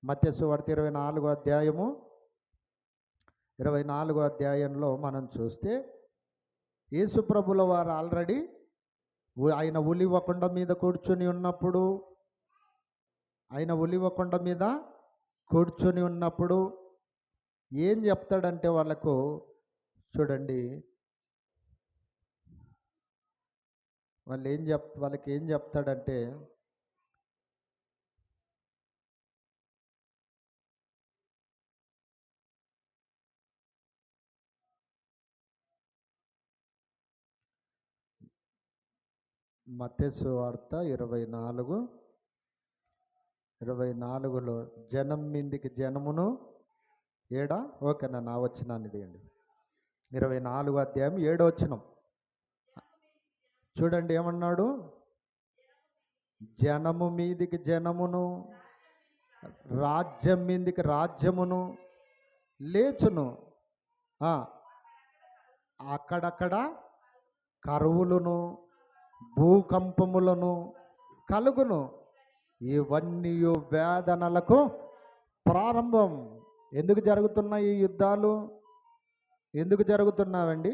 మత్తయి సువార్త 24వ అధ్యాయము 24వ అధ్యాయంలో మనం చూస్తే యేసు ప్రభుల వారు ఆల్రెడీ ఆయన ఒలీవ కొండ మీద కూర్చొని ఉన్నప్పుడు, ఆయన ఒలీవ కొండ మీద కూర్చొని ఉన్నప్పుడు ఏం చెప్తాడంటే వాళ్ళకు, చూడండి వాళ్ళకి ఏం చెప్తాడంటే, మత్తయి సువార్త 24:24లో జనం మీదికి జనమును ఓకేనా, నా వచనాన్ని తీయండి. 24వ అధ్యాయం 7వ వచనం చూడండి ఏమన్నాడు? జనము మీదికి జనమును, రాజ్యం మీదికి రాజ్యమును లేచును, అక్కడక్కడ కరువులను భూకంపములను కలుగును, ఇవన్నీ వేదనలకు ప్రారంభం. ఎందుకు జరుగుతున్నాయి ఈ యుద్ధాలు? ఎందుకు జరుగుతున్నావండి?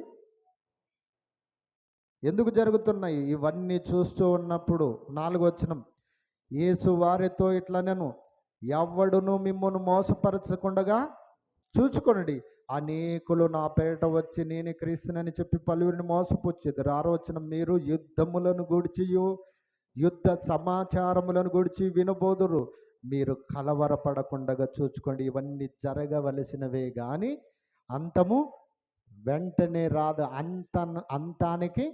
ఎందుకు జరుగుతున్నాయి? ఇవన్నీ చూస్తూ ఉన్నప్పుడు 4వ వచనం, యేసు వారితో ఇట్లనెను, ఎవ్వడును మిమ్మును మోసపరచకుండగా చూచుకొనుడి. అనేకులు నా పేరిట వచ్చి నేను క్రీస్తునని చెప్పి పలువురిని మోసపుచ్చేది. 6వ వచనం, మీరు యుద్ధములను గూర్చియు యుద్ధ సమాచారములను గూర్చి వినబోదురు, మీరు కలవరపడకుండగా చూచుకోండి. ఇవన్నీ జరగవలసినవే కానీ అంతము వెంటనే రాదు. అంతానికి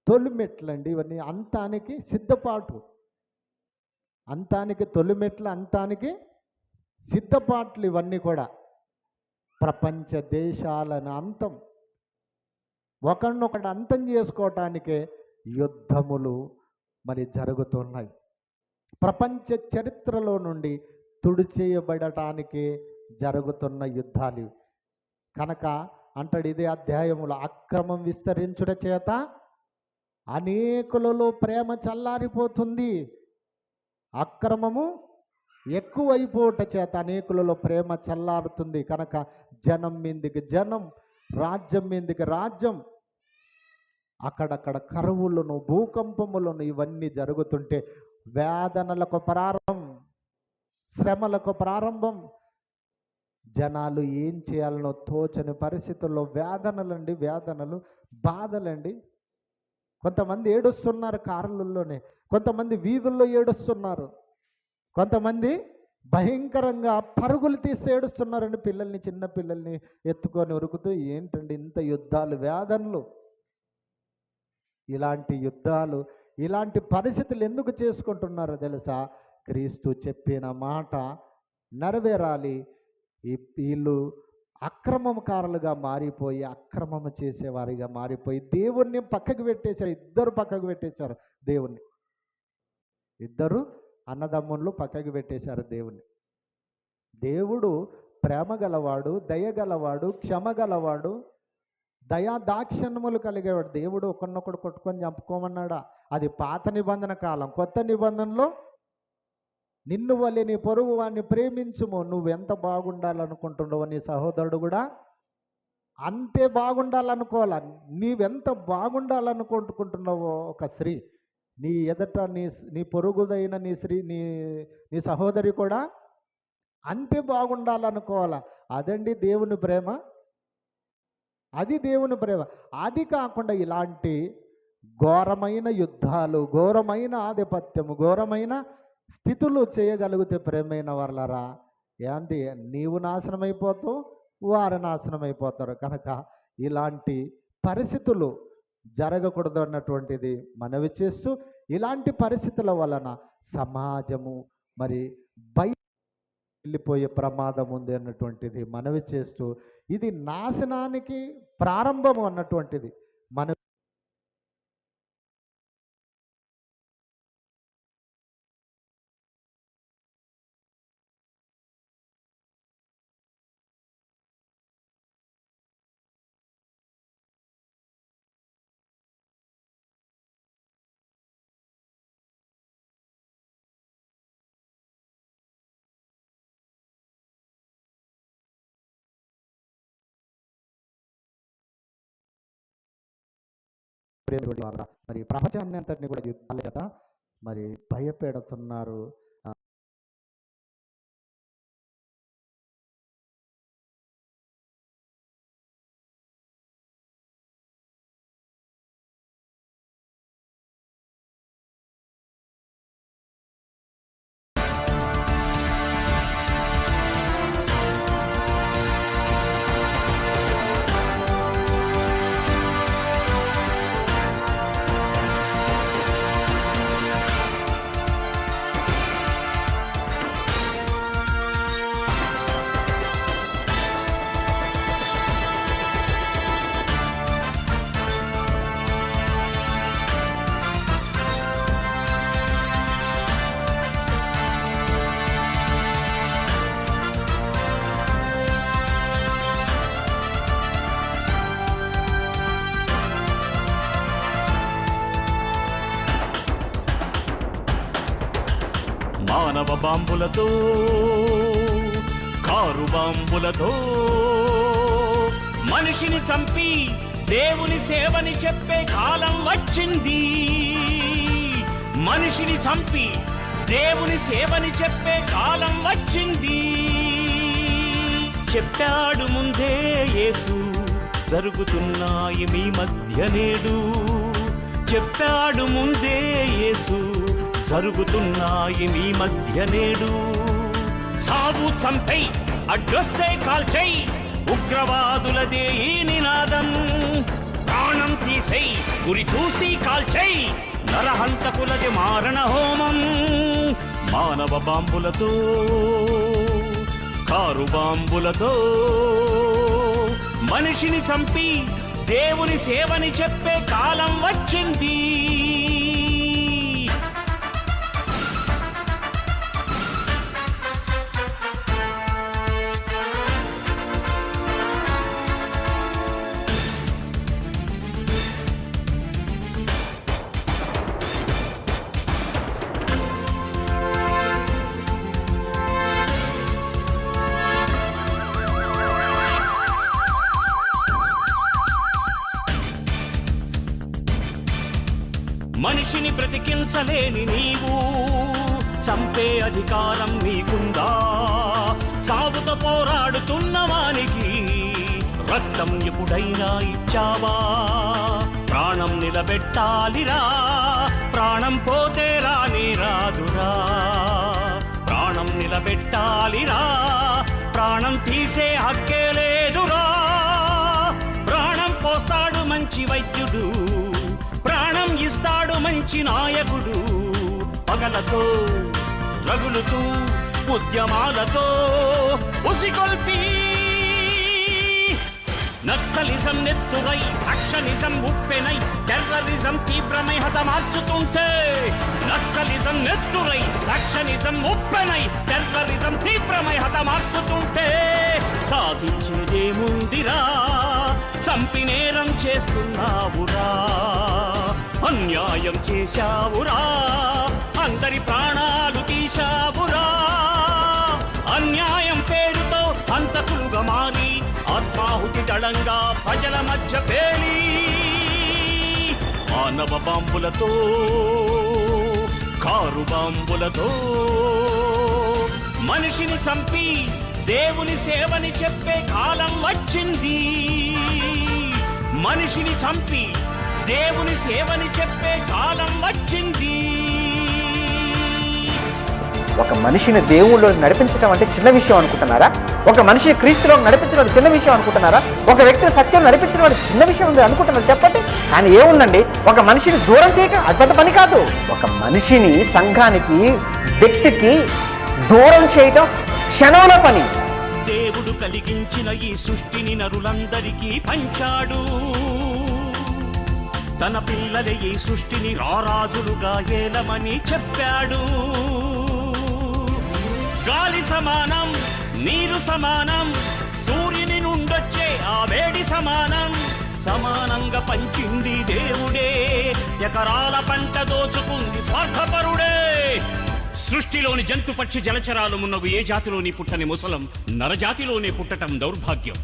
తొలిమెట్లండి ఇవన్నీ. అంతానికి సిద్ధపాటు, అంతానికి తొలిమెట్లు, అంతానికి సిద్ధపాట్లు. ఇవన్నీ కూడా ప్రపంచ దేశాలను అంతం, ఒకరినొకటి అంతం చేసుకోవటానికే యుద్ధములు మరి జరుగుతున్నాయి. ప్రపంచ చరిత్రలో నుండి తుడిచేయబడటానికి జరుగుతున్న యుద్ధాలు కనుక అంటాడు ఇదే అధ్యాయములో, అక్రమం విస్తరించుట చేత అనేకులలో ప్రేమ చల్లారిపోతుంది. అక్రమము ఎక్కువైపోవట చేత అనేకులలో ప్రేమ చల్లారుతుంది. కనుక జనం మీదికి జనం, రాజ్యం మీదికి రాజ్యం, అక్కడక్కడ కరువులను భూకంపములను ఇవన్నీ జరుగుతుంటే వేదనలకు ప్రారంభం, శ్రమలకు ప్రారంభం. జనాలు ఏం చేయాలనో తోచని పరిస్థితుల్లో వేదనలండి, వేదనలు, బాధలండి. కొంతమంది ఏడుస్తున్నారు కారులలోనే, కొంతమంది వీధుల్లో ఏడుస్తున్నారు, కొంతమంది భయంకరంగా పరుగులు తీసి ఏడుస్తున్నారండి. పిల్లల్ని, చిన్న పిల్లల్ని ఎత్తుకొని ఉరుకుతూ. ఏంటండి ఇంత యుద్ధాలు, వేదనలు? ఇలాంటి యుద్ధాలు, ఇలాంటి పరిస్థితులు ఎందుకు చేసుకుంటున్నారో తెలుసా? క్రీస్తు చెప్పిన మాట నెరవేరాలి. వీళ్ళు అక్రమకారులుగా మారిపోయి, అక్రమము చేసేవారిగా మారిపోయి దేవుణ్ణి పక్కకు పెట్టేశారు. ఇద్దరు పక్కకు పెట్టేశారు దేవుణ్ణి. ఇద్దరు అన్నదమ్ముళ్ళు పక్కకు పెట్టేశారు దేవుణ్ణి. దేవుడు ప్రేమ గలవాడు, దయగలవాడు, క్షమ గలవాడు, దయా దాక్షిణ్యములు కలిగేవాడు. దేవుడు ఒకరినొకడు కొట్టుకొని చంపుకోమన్నాడా? అది పాత నిబంధన కాలం. కొత్త నిబంధనలో నిన్ను వల్లే నీ పొరుగు వాడిని ప్రేమించుము. నువ్వెంత బాగుండాలనుకుంటున్నావో నీ సహోదరుడు కూడా అంతే బాగుండాలనుకోవాలా. నీవెంత బాగుండాలనుకుంటున్నావో ఒక స్త్రీ నీ ఎదుట నీ పొరుగుదైన నీ సహోదరి కూడా అంతే బాగుండాలనుకోవాలా. అదండి దేవుని ప్రేమ. అది దేవుని ప్రేమ. అది కాకుండా ఇలాంటి ఘోరమైన యుద్ధాలు, ఘోరమైన ఆధిపత్యము, ఘోరమైన స్థితులు చేయగలిగితే ప్రేమైన వాళ్ళరా ఏంటి, నీవు నాశనం అయిపోతావు, వారు నాశనం అయిపోతారు. కనుక ఇలాంటి పరిస్థితులు జరగకూడదు అన్నటువంటిది మనవి చేస్తూ, ఇలాంటి పరిస్థితుల వలన సమాజము మరి బయట వెళ్ళిపోయే ప్రమాదం ఉంది అన్నటువంటిది మనవి చేస్తూ, ఇది నాశనానికి ప్రారంభము అన్నటువంటిది మన ద్వారా మరి ప్రపంచాన్ని అంతటిని కూడా యుద్ధాల చేత మరి భయపెడుతున్నారు. మానవ బాంబులతో, కారు బాంబులతో మనిషిని చంపి దేవుని సేవని చెప్పే కాలం వచ్చింది. మనిషిని చంపి దేవుని సేవని చెప్పే కాలం వచ్చింది. చెప్పాడు ముందే యేసు, జరుగుతున్నాయి మీ మధ్య నేడు. చెప్పాడు ముందే యేసు, జరుగుతున్నాయి మీ మధ్య నేడు. సాగు చంపై, అడ్డొస్తే కాల్చై, ఉగ్రవాదులదే ఈ నినాదం. ప్రాణం తీసై, గురి చూసి కాల్చై, నరహంతకులది మారణ హోమం. మానవ బాంబులతో, కారు బాంబులతో మనిషిని చంపి దేవుని సేవని చెప్పే కాలం వచ్చింది. మనిషిని బ్రతికించలేని నీవు, చంపే అధికారం నీకుందా? చావుతో పోరాడుతున్న వానికి రక్తం ఎప్పుడైనా ఇచ్చావా? ప్రాణం నిలబెట్టాలిరా, ప్రాణం పోతే రానే రాదురా. ప్రాణం నిలబెట్టాలిరా, ప్రాణం తీసే హక్కే లేదురా. ప్రాణం పోస్తాడు మంచి వైద్యుడు, ప్రాణం ఇస్తాడు మంచి నాయకుడు. పగలతో రగులుతూ ఉద్యమాలతో ఉసిగొల్పి నక్సలిజం నెత్తురై, యాక్షనిజం ఉప్పెనై, టెర్రరిజం తీవ్రమై హతమార్చుతుంటే. నక్సలిజం నెత్తురై, యాక్షనిజం ఉప్పెనై, టెర్రరిజం తీవ్రమై హతమార్చుతుంటే. సాధించేదేముందిరా, చంపి నేరం చేస్తున్నావురా. అన్యాయం చేశావురా, అందరి ప్రాణాలు తీశావురా. అన్యాయం పేరుతో హంతకులుగా మారి, ఆత్మాహుతి దళంగా ప్రజల మధ్య పేలి. మానవ బాంబులతో, కారు బాంబులతో మనిషిని చంపి దేవుని సేవని చెప్పే కాలం వచ్చింది. మనిషిని చంపి దేవుని సేవని చెప్పే కాలం వచ్చింది. ఒక మనిషిని దేవుళ్ళు నడిపించడం అంటే చిన్న విషయం అనుకుంటున్నారా? ఒక మనిషిని క్రీస్తులో నడిపించడం అంటే చిన్న విషయం అనుకుంటున్నారా? ఒక వ్యక్తిని సత్యం నడిపించడం అంటే చిన్న విషయం ఉంది అనుకుంటున్నారు? చెప్పండి. కానీ ఏముందండి, ఒక మనిషిని దూరం చేయటం అది పెద్ద పని కాదు. ఒక మనిషిని సంఘానికి, వ్యక్తికి దూరం చేయటం క్షణంలో పని. దేవుడు కలిగించిన ఈ సృష్టిని నరులందరికీ పంచాడు. తన పిల్లలే ఈ సృష్టిని రారాజులుగా ఏలమని చెప్పాడు. గాలి సమానం, నీరు సమానం, సూర్యుని నుండొచ్చే ఆ వేడి సమానం. సమానంగా పంచింది దేవుడే, ఎకరాల పంట దోచుకుంది స్వార్థపరుడే. సృష్టిలోని జంతు పక్షి జలచరాలు మున్నగు ఏ జాతిలోని పుట్టని ముసలం నరజాతిలోనే పుట్టటం దౌర్భాగ్యం.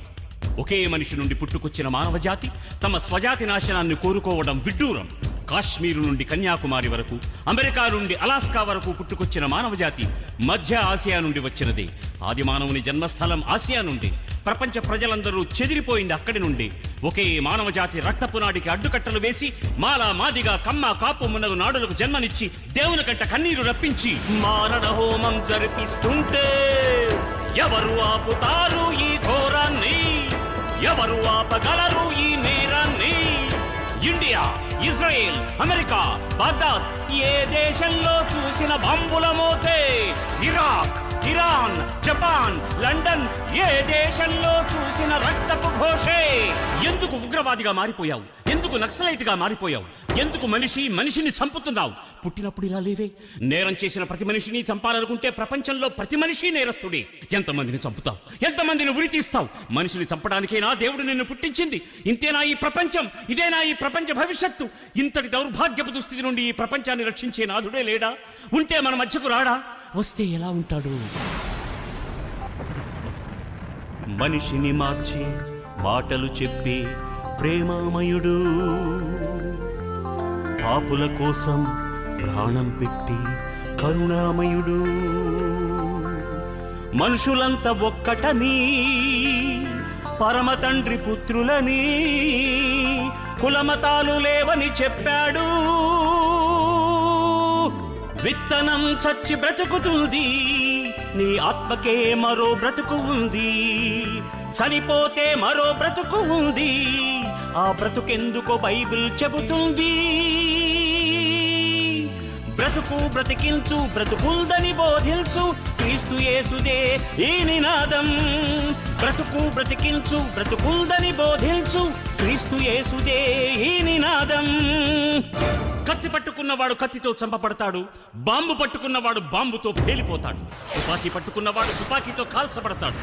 ఒకే మనిషి నుండి పుట్టుకొచ్చిన మానవ జాతి తమ స్వజాతి నాశనాన్ని కోరుకోవడం విడ్డూరం. కాశ్మీరు నుండి కన్యాకుమారి వరకు, అమెరికా నుండి అలాస్కా వరకు పుట్టుకొచ్చిన మానవజాతి మధ్య ఆసియా నుండి వచ్చినది. ఆది మానవుని జన్మస్థలం ఆసియా నుండి. ప్రపంచ ప్రజలందరూ చెదిరిపోయింది అక్కడి నుండి. ఒకే మానవజాతి రక్తపు నాడికి అడ్డుకట్టలు వేసి మాలా మాదిగా కమ్మ కాపు మున్నగు నాడులకు జన్మనిచ్చి దేవుని కంట కన్నీరు రప్పించి మారణ హోమం జరిపిస్తుంటే ఎవరు ఆపుతారు ఈ ఘోరాన్ని? ఎవరు ఆపగలరు ఈ నేరాన్ని? ఇండియా, ఇజ్రాయెల్, అమెరికా, బాగ్దాద్, ఏ దేశంలో చూసిన బాంబుల మోతే, ఇరాక్, ఇరాన్, జపాన్, లండన్, ఏ దేశంలో చూసిన రక్తపు ఘోషే. ఎందుకు ఉగ్రవాదిగా మారిపోయావు? ఎందుకు నక్సలైట్ గా మారిపోయావు? ఎందుకు మనిషిని చంపుతున్నావు? పుట్టినప్పుడు ఇలా లేవే. నేరం చేసిన ప్రతి మనిషిని చంపాలనుకుంటే ప్రపంచంలో ప్రతి మనిషి నేరస్తుడే. ఎంతమందిని చంపుతావు? ఎంతమందిని ఉరి తీస్తావు? మనిషిని చంపడానికేనా దేవుడు నిన్ను పుట్టించింది? ఇంతేనా ఈ ప్రపంచం? ఇదేనా ఈ ప్రపంచ భవిష్యత్తు? ఇంతటి దౌర్భాగ్యపు దుస్థితి నుండి ఈ ప్రపంచాన్ని రక్షించే నాథుడే లేడా? ఉంటే మన మధ్యకు రాడా? వస్తే ఎలా ఉంటాడు? మనిషిని మార్చి మాటలు చెప్పే ప్రేమామయుడు, పాపుల కోసం ప్రాణం పెట్టి కరుణామయుడు. మనుషులంతా ఒక్కటని, పరమ తండ్రి పుత్రులని, కులమతాలు లేవని చెప్పాడు. విత్తనం చచ్చి బ్రతుకుతుంది, నీ ఆత్మకే మరో బ్రతుకు ఉంది. చనిపోతే మరో బ్రతుకు ఉంది, ఆ బ్రతుకెందుకో బైబిల్ చెబుతుంది. బ్రతుకు బ్రతికించు, బ్రతుకుందని బోధించు, క్రీస్తు యేసుదే ఈ నినాదం. బ్రతుకు బ్రతికించు, బ్రతుకుందని బోధించు, క్రీస్తు యేసుదే ఈ నినాదం. కత్తి పట్టుకున్నవాడు కత్తితో చంపబడతాడు, బాంబు పట్టుకున్నవాడు బాంబుతో పేలిపోతాడు, తుపాకీ పట్టుకున్నవాడు తుపాకీతో కాల్చబడతాడు.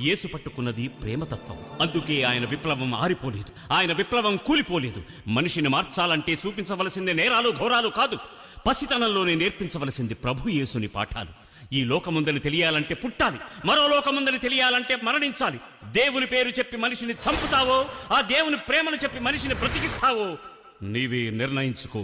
యేసు పట్టుకున్నది ప్రేమతత్వం. అందుకే ఆయన విప్లవం ఆరిపోలేదు, ఆయన విప్లవం కూలిపోలేదు. మనిషిని మార్చాలంటే చూపించవలసింది నేరాలు ఘోరాలు కాదు, పసితనంలోనే నేర్పించవలసింది ప్రభు యేసుని పాఠాలు. ఈ లోకముందని తెలియాలంటే పుట్టాలి, మరో లోకముందని తెలియాలంటే మరణించాలి. దేవుని పేరు చెప్పి మనిషిని చంపుతావో, ఆ దేవుని ప్రేమను చెప్పి మనిషిని బ్రతికిస్తావో నీవే నిర్ణయించుకో.